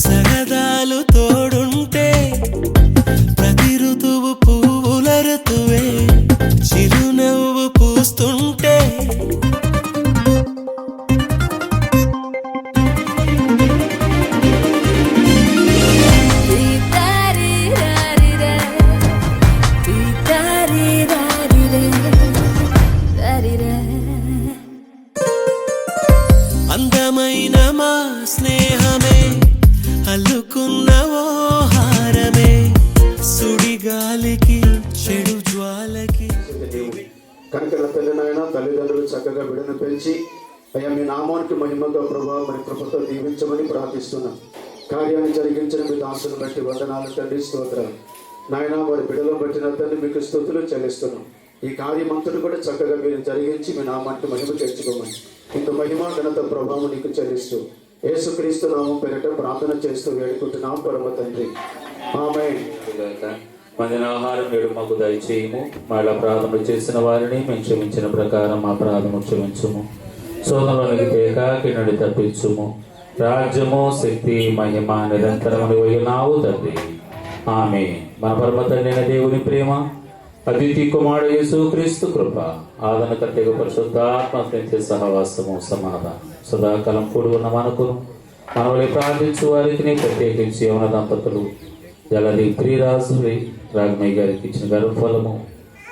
సరదాలు తోడుంటే, ప్రతి ఋతువు పువ్వుల ఋతువే, చిరునవ్వు పూస్తుంటే, అందమైన మా స్నేహమే అల్లుకున్న ఓ హారమే, సుడిగాలికి చెడు జ్వాలకి. కనుక పిల్లనైనా తల్లిదండ్రులు చక్కగా బిడ్డను పెంచి అయ్యా మీ నామానికి మహిమగా ప్రభావం మరి కృపతో దీవించమని ప్రార్థిస్తున్నాం. కార్యాన్ని జరిగించిన మీ దాసును బట్టి వందనాలు తండ్రి, స్తోత్రాలు నాయన. వారి బిడ్డలో బట్టిన తండ్రి మీకు స్తుతులు చెల్లిస్తున్నాం. ఈ కార్యమంతుడు కూడా చక్కగా మీరు జరిగించి మీ నామానికి మహిమ తెచ్చుకోమని ఇంత మహిమ ఘనత ప్రభావం నీకు చెల్లిస్తూ యేసుక్రీస్తు నామం పేరిట ప్రార్థన చేస్తూ వేడుకుంటున్నాం పరమ తండ్రి, ఆమేన్. మధ్యాహ్నాహారం నేడు మాకు దయచేయము, మళ్ళా ప్రార్థన చేసిన వారిని మేము క్షమించిన ప్రకారం మా ప్రార్థన క్షమించుము, శోధనలోనికి తేక కిన్నడి తప్పించుము, రాజ్యము శక్తి మహిమ నిరంతరములు నావు తండ్రి, ఆమేన్. మన పరమ తండ్రి అయిన దేవుని ప్రేమ, అతిథి కుమారుడు యేసుక్రీస్తు కృప, ఆదరణకర్తగా పరిశుద్ధాత్మ సహవాసము సమాధానం సదాకాలం కూడి ఉన్న మనకు మనవలి ప్రార్థించు వారికి ప్రత్యేకించి యవన దంపతులు జలది ప్రియరాజువి రాగమయ్య గారికి ఇచ్చిన గర్భఫలము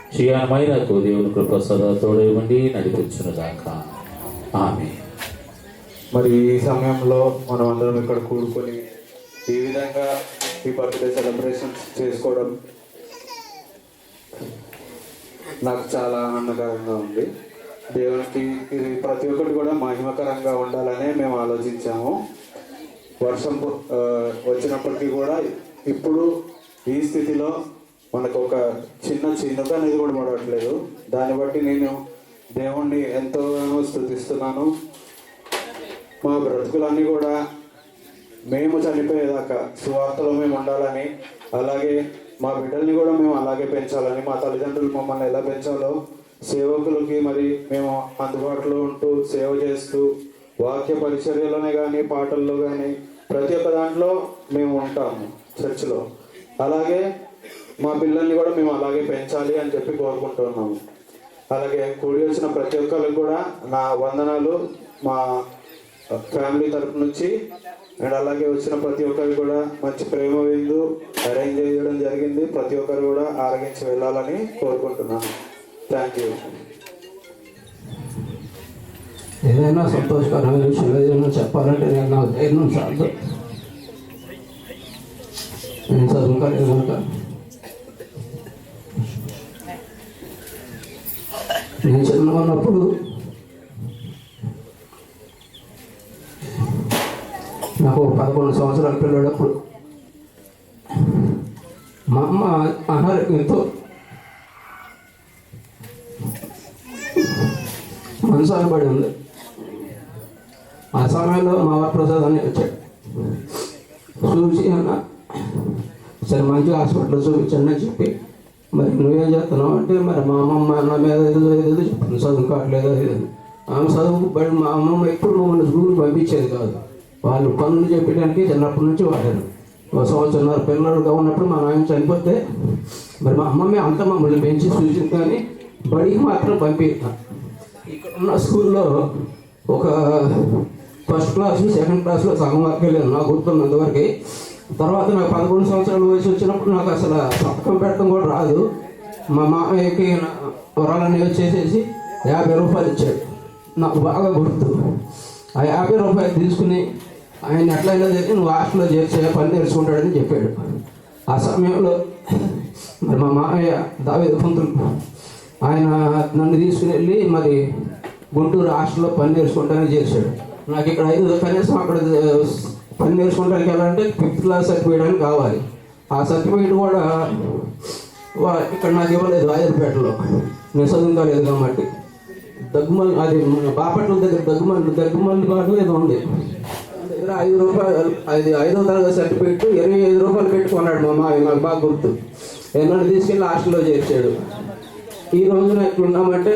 క్షీణమైనకు దేవుని కృప సదా తోడేవండి నడిపించును దాకా, ఆమేన్. మరి ఈ సమయంలో మనం అందరం ఇక్కడ కూడుకొని ఈ విధంగా ఈ బర్త్డే సెలబ్రేషన్స్ చేసుకోవడం నాకు చాలా ఆనందకరంగా ఉంది. దేవునికి ఇది ప్రతి ఒక్కటి కూడా మహిమకరంగా ఉండాలనే మేము ఆలోచించాము. వర్షం వచ్చినప్పటికీ కూడా ఇప్పుడు ఈ స్థితిలో మనకు ఒక చినుక అనేది కూడా పడట్లేదు. దాన్ని బట్టి నేను దేవుణ్ణి ఎంతోగానో స్తుతిస్తున్నాను. మా బ్రతుకులన్నీ కూడా మేము చనిపోయేదాకా సువార్తలో మేము ఉండాలని, అలాగే మా బిడ్డల్ని కూడా మేము అలాగే పెంచాలని, మా తల్లిదండ్రులు మమ్మల్ని ఎలా పెంచాలో సేవకులకి మరి మేము అందుబాటులో ఉంటూ సేవ చేస్తూ వాక్య పరిచర్యలోనే కానీ పాటల్లో కానీ ప్రతి ఒక్క దాంట్లో మేము ఉంటాము చర్చిలో. అలాగే మా పిల్లల్ని కూడా మేము అలాగే పెంచాలి అని చెప్పి కోరుకుంటున్నాము. అలాగే కూడి వచ్చిన ప్రతి ఒక్కరికి కూడా నా వందనాలు మా ఫ్యామిలీ తరపు నుంచి. అండ్ అలాగే వచ్చిన ప్రతి ఒక్కరికి కూడా మంచి ప్రేమ విందు అరేంజ్ చేయడం జరిగింది. ప్రతి ఒక్కరు కూడా ఆరగించి వెళ్ళాలని కోరుకుంటున్నాను. Thank you. ఏదైనా సంతోషకరమైన విషయం ఏదైనా చెప్పాలంటే నేను నాకు ధైర్యం చాలు. నేను చదువుకోలేదు కనుక నేను చిన్నగా ఉన్నప్పుడు నాకు 11 సంవత్సరాల పిల్లడప్పుడు మా అమ్మ అనారోగ్యంతో మనసాన పడి ఉంది. ఆ సమయంలో మా వరప్రసాద్ అని వచ్చాడు. చూసి అన్న సరే మంచిగా హాస్పిటల్లో చూపించండి అని చెప్పి, మరి నువ్వేం చేస్తున్నావు అంటే మరి మా అమ్మమ్మ నా మీద ఏదో చెప్పింది, చదువుకోవట్లేదు అది. ఆమె చదువుకు బడి మా అమ్మమ్మ ఎప్పుడు మమ్మల్ని స్కూల్కి పంపించేది కాదు. వాళ్ళు పనులు చెప్పడానికి చిన్నప్పటి నుంచి వాడారు. 1 సంవత్సరంన్నర పిల్లలుగా ఉన్నప్పుడు మా నాయన చనిపోతే మరి మా అమ్మమ్మే అంతా మమ్మల్ని పెంచి చూసింది, కానీ బడికి మాత్రం పంపిస్తాను. ఇక్కడ ఉన్న స్కూల్లో ఒక ఫస్ట్ క్లాస్ సెకండ్ క్లాస్లో సగం వరకు వెళ్ళాను నాకు గుర్తున్నంతవరకు. తర్వాత నాకు 11 సంవత్సరాల వయసు వచ్చినప్పుడు నాకు అసలు సంతకం పెట్టడం కూడా రాదు. మా మామయ్యకి వరాలన్నీ వచ్చేసేసి 50 రూపాయలు ఇచ్చాడు. నాకు బాగా గుర్తు. ఆ 50 రూపాయలు తీసుకుని ఆయన ఎట్లయినా తెలిసి నువ్వు హాస్టల్లో చేర్చే పని నేర్చుకుంటాడని చెప్పాడు. ఆ సమయంలో మరి మా మామయ్య దావేది పంతులు ఆయన నన్ను తీసుకుని వెళ్ళి మరి గుంటూరు హాస్టల్లో పని నేర్చుకుంటానని చేశాడు. నాకు ఇక్కడ కనీసం అక్కడ పని నేర్చుకోవడానికి వెళ్ళాలంటే 5th క్లాస్ సర్టిఫికేట్ కావాలి. ఆ సర్టిఫికేట్ కూడా ఇక్కడ నాకు ఇవ్వలేదు రాజర్పేటలో, నేను చదువుకోలేదు కాబట్టి. దగ్గుమల్లి అది బాపట్ల దగ్గర దగ్గుమల్లి కాదు ఏదో ఉంది దగ్గర దగ్గర 5 రూపాయలు, అది 5వ తరగతి సర్టిఫికెట్ 25 రూపాయలు పెట్టుకున్నాడు మా మావి, నాకు బాగా గుర్తు. ఎన్నో తీసుకెళ్ళి హాస్టల్లో చేర్చాడు. ఈ రోజున ఎట్లున్నామంటే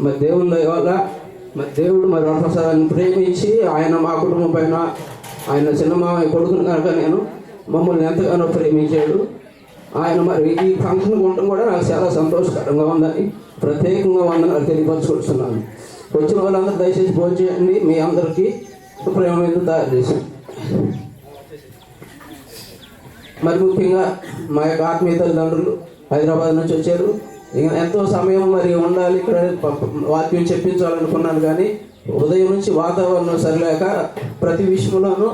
మరి దేవుని దయ వల్ల మరి దేవుడు మరి వరప్రసాదాన్ని ప్రేమించి ఆయన మా కుటుంబం పైన ఆయన చిన్న మామయ్య కొడుకుని కనుక నేను మమ్మల్ని ఎంతగానో ప్రేమించాడు. ఆయన మరి ఈ ఫంక్షన్ ఉండడం కూడా నాకు చాలా సంతోషకరంగా ఉందని ప్రత్యేకంగా వందనాలు తెలియపరచుకుంటున్నాను. వచ్చిన వాళ్ళందరూ దయచేసి భోజనం చేయండి. మీ అందరికీ ప్రేమ మీద తయారు చేశాను. మరి ముఖ్యంగా మా యొక్క ఆత్మీయ తల్లిదండ్రులు హైదరాబాద్ నుంచి వచ్చారు. ఇంకా ఎంతో సమయం మరి ఉండాలి ఇక్కడ వాక్యం చెప్పించాలనుకున్నాను, కానీ ఉదయం నుంచి వాతావరణం సరిలేక ప్రతి విషయంలోనూ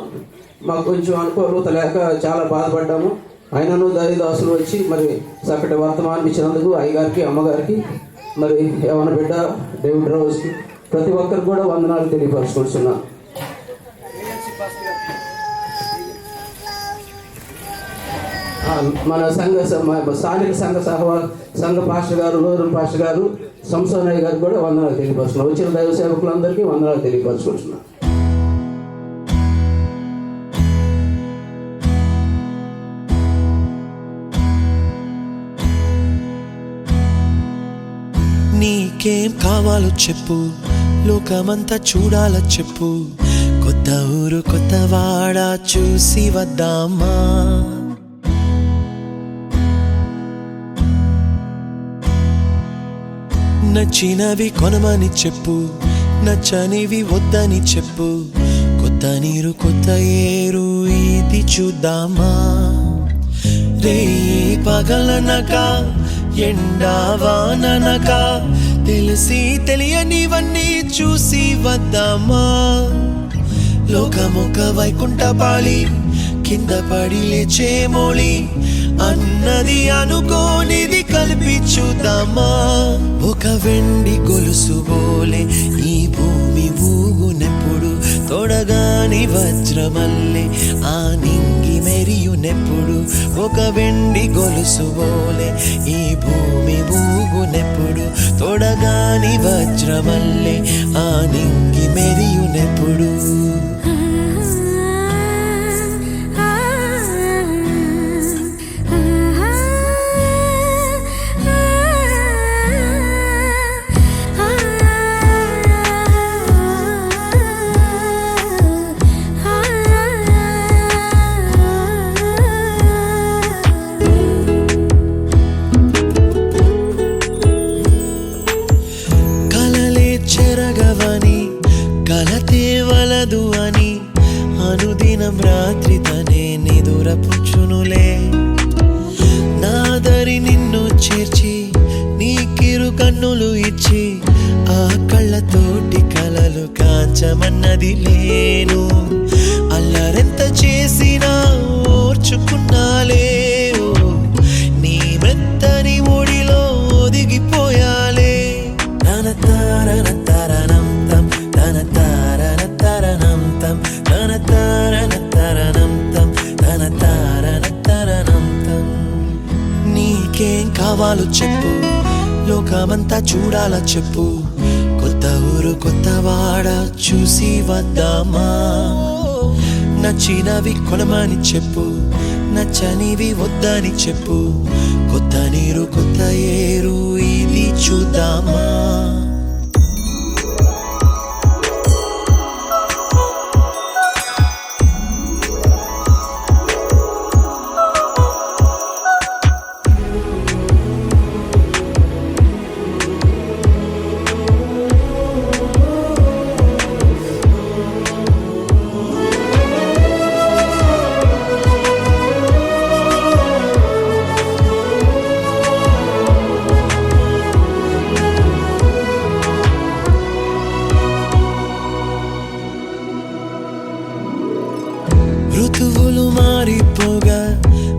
మాకు కొంచెం అనుకూలత లేక చాలా బాధపడ్డాము. అయినను దైవదాసులు వచ్చి మరి చక్కటి వర్తమానం ఇచ్చినందుకు అయ్యగారికి, అమ్మగారికి, మరి యవన బిడ్డ డేవిడ్ రోజుకి ప్రతి ఒక్కరికి కూడా వందనాలు తెలియపరచుకుంటున్నాను. మన స్థానిక సంఘ పాస్టర్ గారు, లోరన్ పాస్టర్ గారు, సంసోనయ్య గారు కూడా వందనాలు తెలియపరుచుకున్నాను. వచ్చిన దైవ సేవకులందరికీ వందనాలు తెలియపరచుకుంటున్నాను. నీకేం కావాలో చెప్పు, లోకమంతా చూడాల చెప్పు, కొత్త ఊరు కొత్త వాడ చూసి వద్దామా. నచ్చినవి కొనమని చెప్పు, నచ్చనివి వద్దని చెప్పు, కొత్త నీరు కొత్త ఏరు ఇది చూద్దామా. రే పగలనక ఎండావాననక తెలిసి తెలియనివన్నీ చూసి వద్దామా. లోకమొక వైకుంఠపాళి, కింద పడి లేచే మోళి, అన్నది అనుకోనిది కలిపి చూద్దామా. ఒక వెండి గొలుసు బోలే ఈ భూమి ఊగునెప్పుడు, తొడగాని వజ్రమల్లే ఆ నింగి మెరియునెప్పుడు. ఒక వెండి గొలుసు బోలే ఈ భూమి ఊగునెప్పుడు, తొడగాని వజ్రమల్లే ఆ నింగి మెరియునెప్పుడు. కలతేవలదు అని అనుదినం రాత్రి తనే నిదురపుచ్చునులే. నాదరి నిన్ను చేర్చి నీకిరు కన్నులు ఇచ్చి, ఆ కళ్ళతోటి కలలు కాంచమన్నది లేను. అల్లరెంత చేసినా ఓర్చుకున్నాలే, నీ మెత్తని ఒడిలో ఒదిగిపోయాలే. తన తారన తరణం తం, తన తారన తరణం తం, తన తారన తరణం తం, తన తారన తరణం తం. నీకేం కావాలో చెప్పు, లోకమంతా చూడాల చెప్పు, కొత్త ఊరు కొత్త వాడ చూసి వద్దామా. నచ్చినవి కొనమని చెప్పు, నచ్చనివి వద్దని చెప్పు, కొత్త నీరు కొత్త ఏరు ఇది చూద్దామా. ఋతువులు మారిపోగా,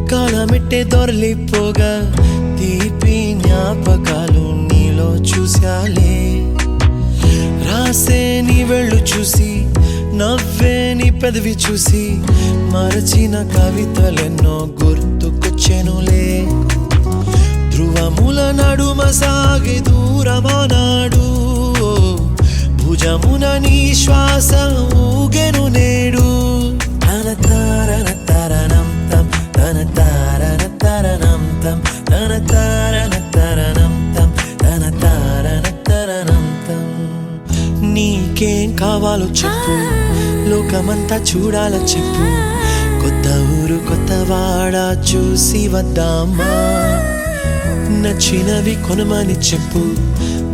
కాలమెట్టే దొరలిపోగా, తీపి జ్ఞాపకాలు నీలో చూశాలే. రాసే నీ వెళ్ళు చూసి, నవ్వే నీ పెదవి చూసి, మరచిన కవితలెన్నో గుర్తుకొచ్చెనులే. ధ్రువముల నడుమ సాగే దూరమానాడు, భుజ నిజమున నీ శ్వాస ఊగెను నేడు తన తారన తరణం తం తన తారన తరణం తం తన తారన తరణం తం తన తారన తరణం తం నీకేం కావాలో చెప్పు లోకమంతా చూడాల చెప్పు కొత్త ఊరు కొత్త వాడ చూసి వద్దామా నచ్చినవి కొనమని చెప్పు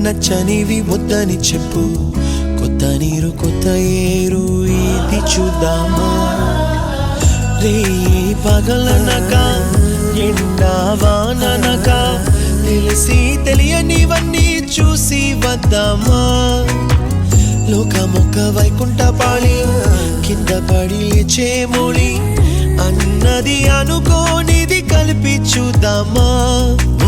నచ్చనివి వద్దని చెప్పు కొత్త నీరు కొత్త ఏరు ఇది చూద్దామా రే పగలనక ఎండా వాననక తెలిసి తెలియనివన్నీ చూసి వద్దామా లోకమొక్క వైకుంఠపాళి కింద పడి లేచే మోళి అన్నది అనుకోనిది కలిపి చూద్దామా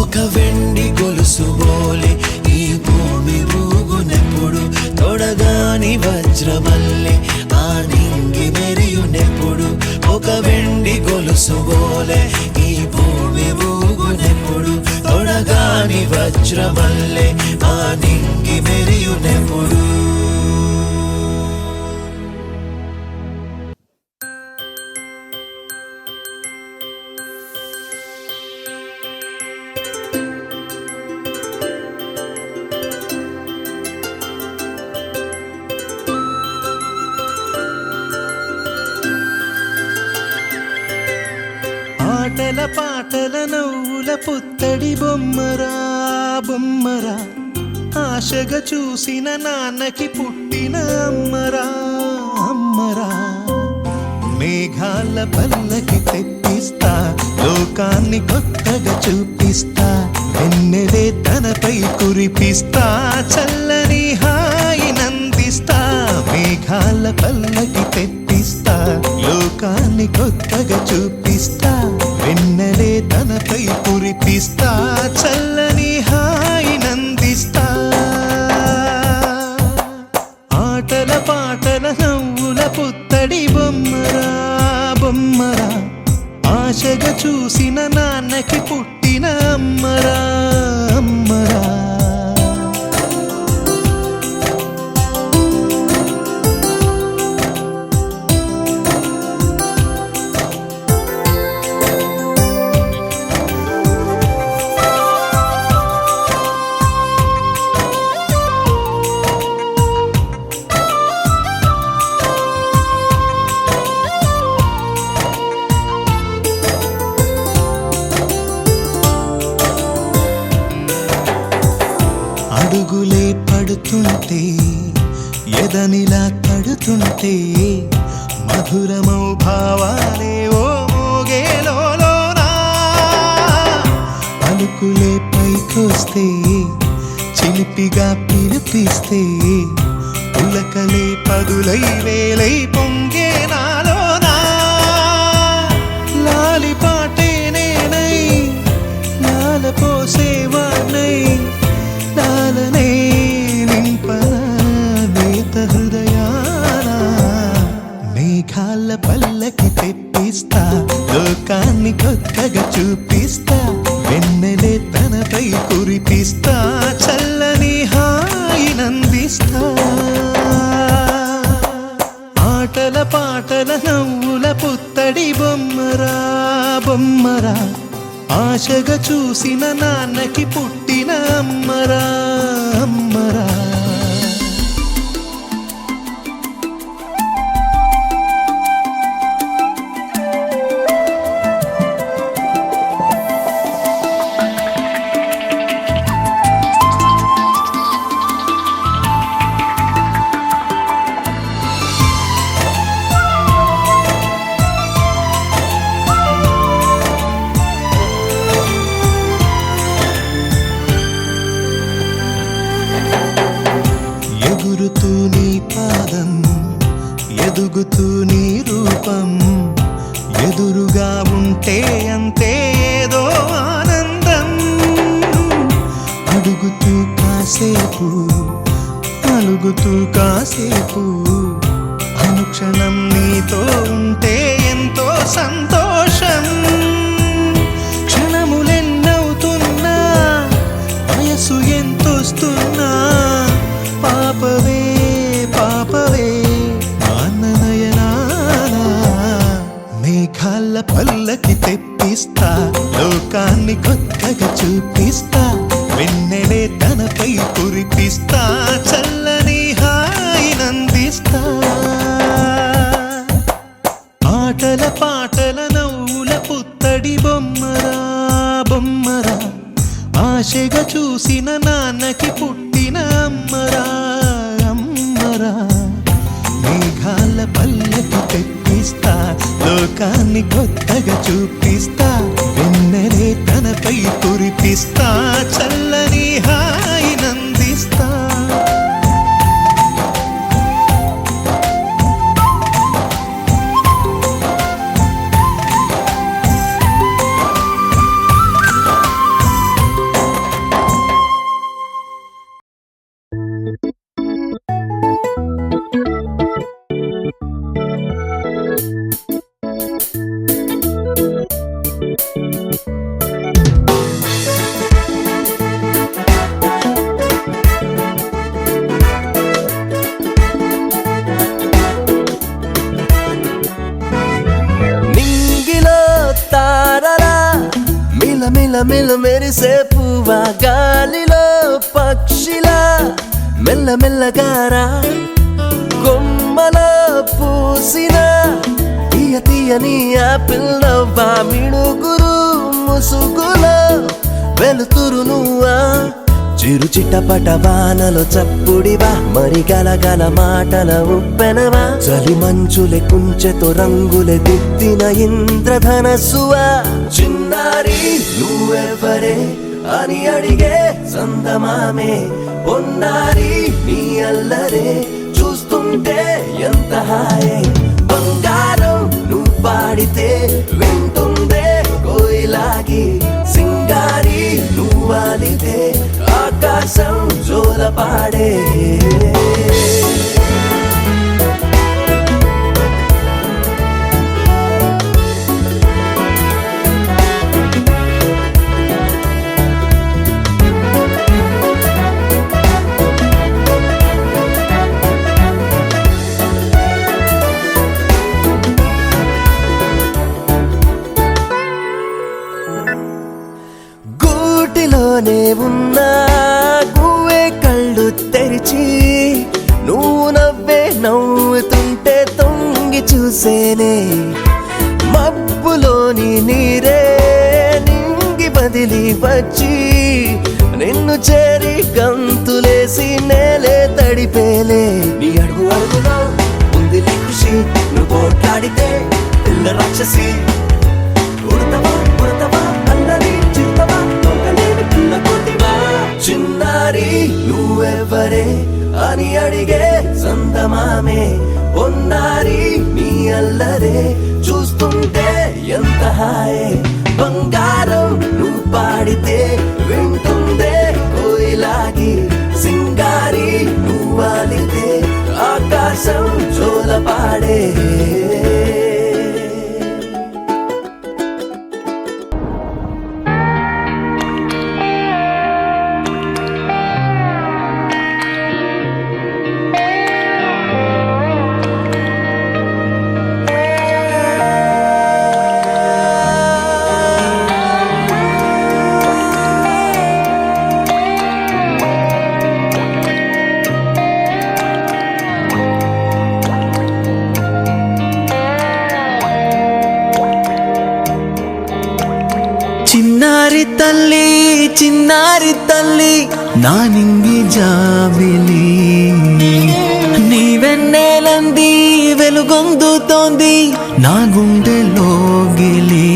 ఒక వెండి గొలుసు బోలే ఈ భూమి ఊగునెప్పుడు తొడగాని వజ్రమల్లె ఆ నింగి మెరియునెప్పుడు ఒక వెండి గొలుసు బోలే ఈ భూమి ఊగునెప్పుడు తొడగాని వజ్రమల్లె ఆ నింగి మెరియునెప్పుడు ఆటల పాటల నవ్వుల పుత్తడి బొమ్మరా బొమ్మరా ఆశగా చూసిన నాన్నకి పుట్టిన అమ్మరా అమ్మరా మేఘాల పల్లకి తెప్పిస్తా లోకాన్ని కొత్తగా చూపిస్తా వెన్నెలే తనపై కురిపిస్తా చల్లని హాయినందిస్తా మేఘాల పల్లకి తెప్పిస్తా లోకాన్ని కొత్తగా చూపిస్తా వెన్నెలే తనపై కురిపిస్తా చల్లని హాయినందిస్తా ఆటల పాటల నవ్వుల పుత్తడి బొమ్మరా బొమ్మరా ఆశగా చూసిన నాన్నకి పుట్టిన అమ్మరా అమ్మరా అడుగులే పడుతుంటే ఎదనిలా తడుతుంటే మధురమౌ భావాలే ఓ మోగేలోనా పలుకులే పైకొస్తే చిలిపిగా పిలిపిస్తే పులకలే పదులై వేలై పొంగే నాలోనా లాలి పాటే నేనై లాల పోసేవాణ్ణై లాలనే నింపన నేత హృదయాన మేఘాల పల్లకి తెప్పిస్తా లోకాన్ని కొత్తగా చూపిస్తా వెన్నెలే తనపై కురిపిస్తా చల్లని హాయినందిస్తా ఆటల పాటల నవ్వుల పుత్తడి బొమ్మరా బొమ్మరా ఆశగా చూసిన నాన్నకి పుట్టిన అమ్మరా అమ్మరా ఎగురుతూ నీ పాదం ఎదుగుతూ నీ రూపం ఎదురుగా ఉంటే అంతే ఏదో ఆనందం అడుగుతూ కాసేపు అలుగుతూ కాసేపు అనుక్షణం నీతో ఉంటే ఎంతో సంతోషం క్షణములెన్నవుతున్నా వయసు ఎంతొస్తున్నా పాపవే కురిపిస్తా చల్లని హాయినందిస్తా ఆటల పాటల నవ్వుల పుత్తడి బొమ్మరా బొమ్మరా ఆశగా చూసిన నాన్నకి పుట్టిన అమ్మరా అమ్మరా మేఘాల పల్లెకి తెప్పిస్తా లోకాన్ని కొత్తగా చూపిస్తా వెన్నెలే తనపై కురిపిస్తా చల్లని హాయినందిస్తా మిల మెరిసే పువ్వా గాలిలో పక్షిలా మెల్ల మెల్లగారా కొమ్మలో పూసిన తీయ తీయని ఆపిల్ నవ్వా మిణుగురు ముసుగులో వెలుతురు నువ్వా చిరు చిట్టపట వానలో చప్పుడివా మరి గలగల మాటల ఉప్పెనవా చలి మంచులే కుంచెతో రంగులే దిద్దిన ఇంద్రధనస్సువా చిన్నారి నువ్వెవ్వరే అని అడిగే సందమామే పొన్నారి నీ అల్లరే చూస్తుంటే ఎంత హాయే బంగారం నువ్వు పాడితే వింటుందే కోయిలాగి సింగారి నువ్వాలితే ఆకాశం జోల పాడే గూటిలోనే ఉన్నా గువ్వే కళ్ళు తెరిచి నువ్వు నవ్వుతుంటే తొంగి చూసేనే మబ్బులోని నీరే నింగి బదిలి వచ్చి నిన్ను చేరి గంతులేసి నేలే తడిపేలే నీ అడుగు అడుగులో ఉంది ఖుషి నువ్వు పోట్లాడితే పిల్ల రాక్షసి ఉడతవా ఉడతవా అన్నది చిత్తవా దొంగలేని పిల్ల కొద్దివా చిన్నారి నువ్వెవ్వరే అని అడిగే సందమామే పొన్నారి నీ అల్లరే చూస్తుంటే ఎంత హాయే బంగారం నువ్వు పాడితే వింటుందే కోయిలాగి సింగారి నువ్వాలితే ఆకాశం జోల పాడే చిన్నారి తల్లి నా నింగి జాబిలి నీవెన్నెలంది వెలుగొందుతోంది నా గుండెలోగిలి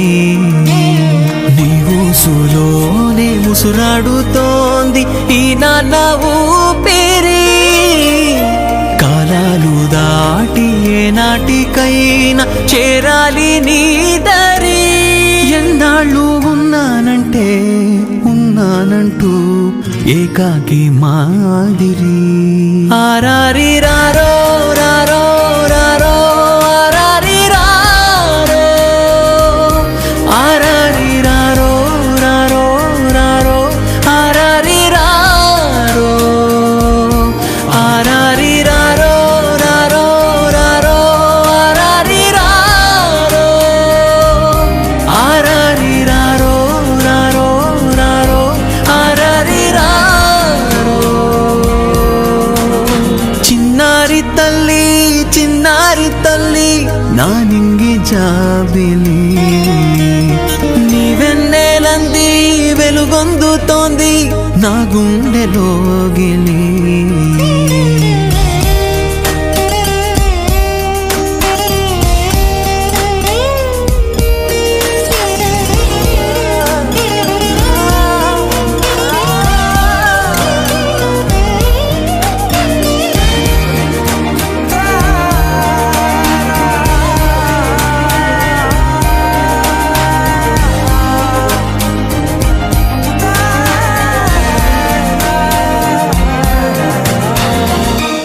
నీ ఊసులోనే ముసురాడుతోంది ఈ నాన్న ఊపిరి కాలాలు దాటి ఏ నాటికైనా చేరాలి నీ దరి ఎన్నాళ్ళు ఉన్నానంటూ ఏకాకి మాదిరి ఆరారి రారో రారో రారో ఆరారి రారో ఆరారి రారో రారో రారో ఆరారి రారో ఆరారి రారో రారో రారో ఆరారి రారో ఆరారి రారో రారో రారో ఆరారి రారో లోగిలి.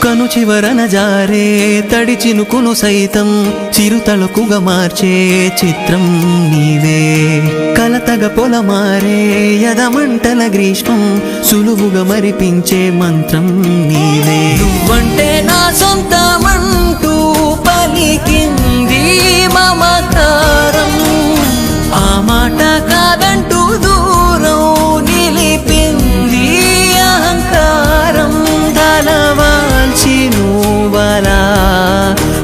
కను చివరన జారే తడి చినుకును సైతం చిరుతళకుగా మార్చే చిత్రం నీవే. కలతగ పొలమారే యదమంటల గ్రీష్మం సులువుగా మరిపించే మంత్రం నీవే. నువ్వంటే నా సొంతమంటూ పలికింది మమకారం, ఆ మాట కాదంటూ దూరం నిలిపింది అహంకారం. తలవాల్చి నువ్వలా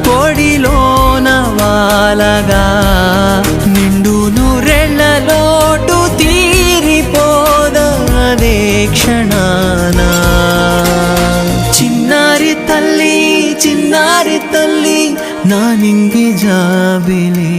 పొడిలోన వాలగా నిండు నూరెళ్ళ లోటు తీరిపోదే క్షణాన. చిన్నారి తల్లి నా నింగి జాబిలి.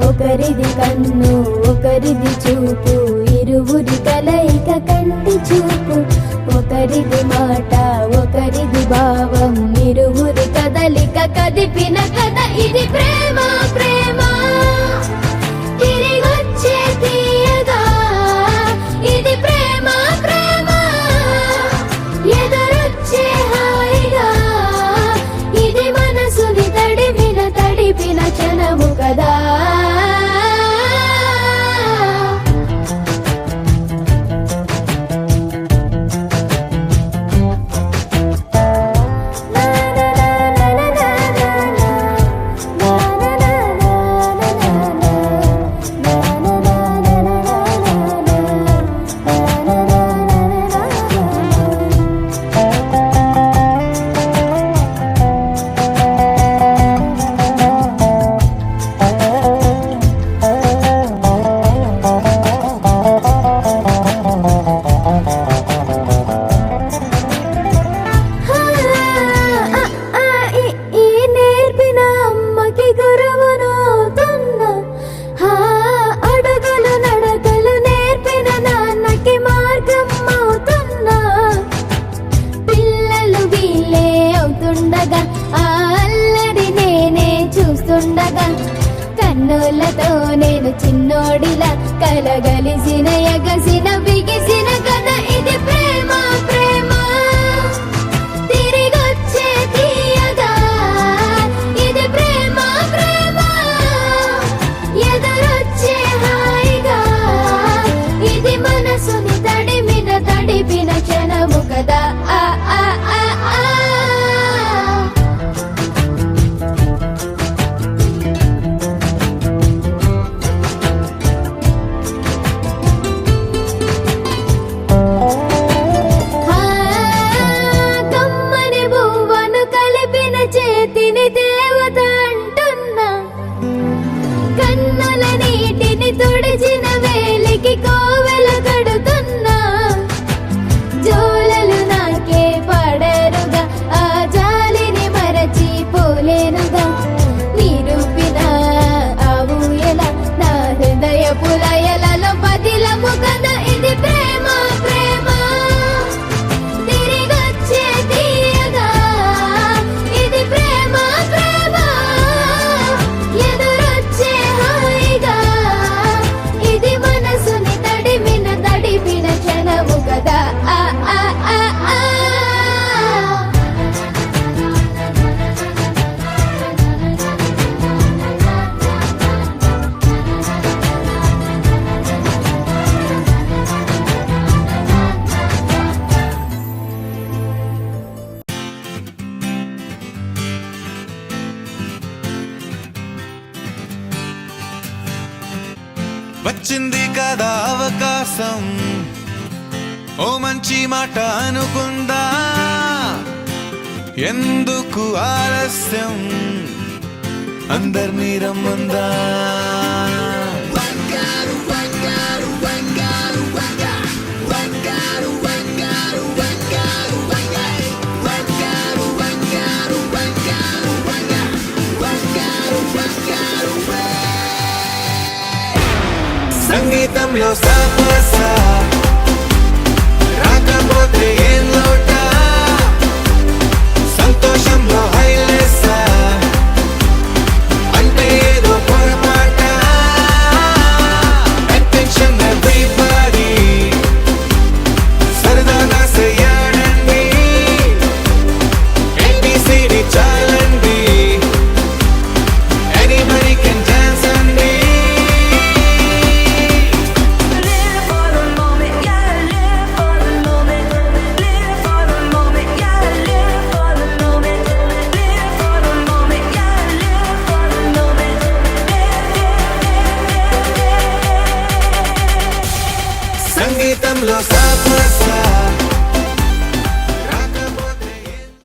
ఒకరిది కన్ను ఒకరిది చూపు ఇరువురి కలయిక కంటి చూపు. ఒకరిది మాట ఒకరిది భావం ఇరువురి కదలిక కదిపిన కథ ఇది ప్రేమ. ప్రేమ తిరిగొచ్చే తీయగా ఇది ప్రేమ. ప్రేమ ఎదురొచ్చే హాయిగా ఇది మనసుని తడిపిన క్షణము కదా. కన్నులతో నేను చిన్నోడిలా కలగలిసిన ఎగసిన బిగిసిన కథ ఇది ప్రేమ. ప్రేమ తిరిగొచ్చే తీయగా ఇది ప్రేమ. ప్రేమ ఎదురొచ్చే హాయిగా ఇది మనసుని తడిపిన క్షణము కదా. వచ్చింది కదా అవకాశం, ఓ మంచి మాట అనుకుందా, ఎందుకు ఆలస్యం, అందర్నీ రమ్మందా. సంగీతంలో సాపస రాకపోతే ఏం లోట, సంతోషంలో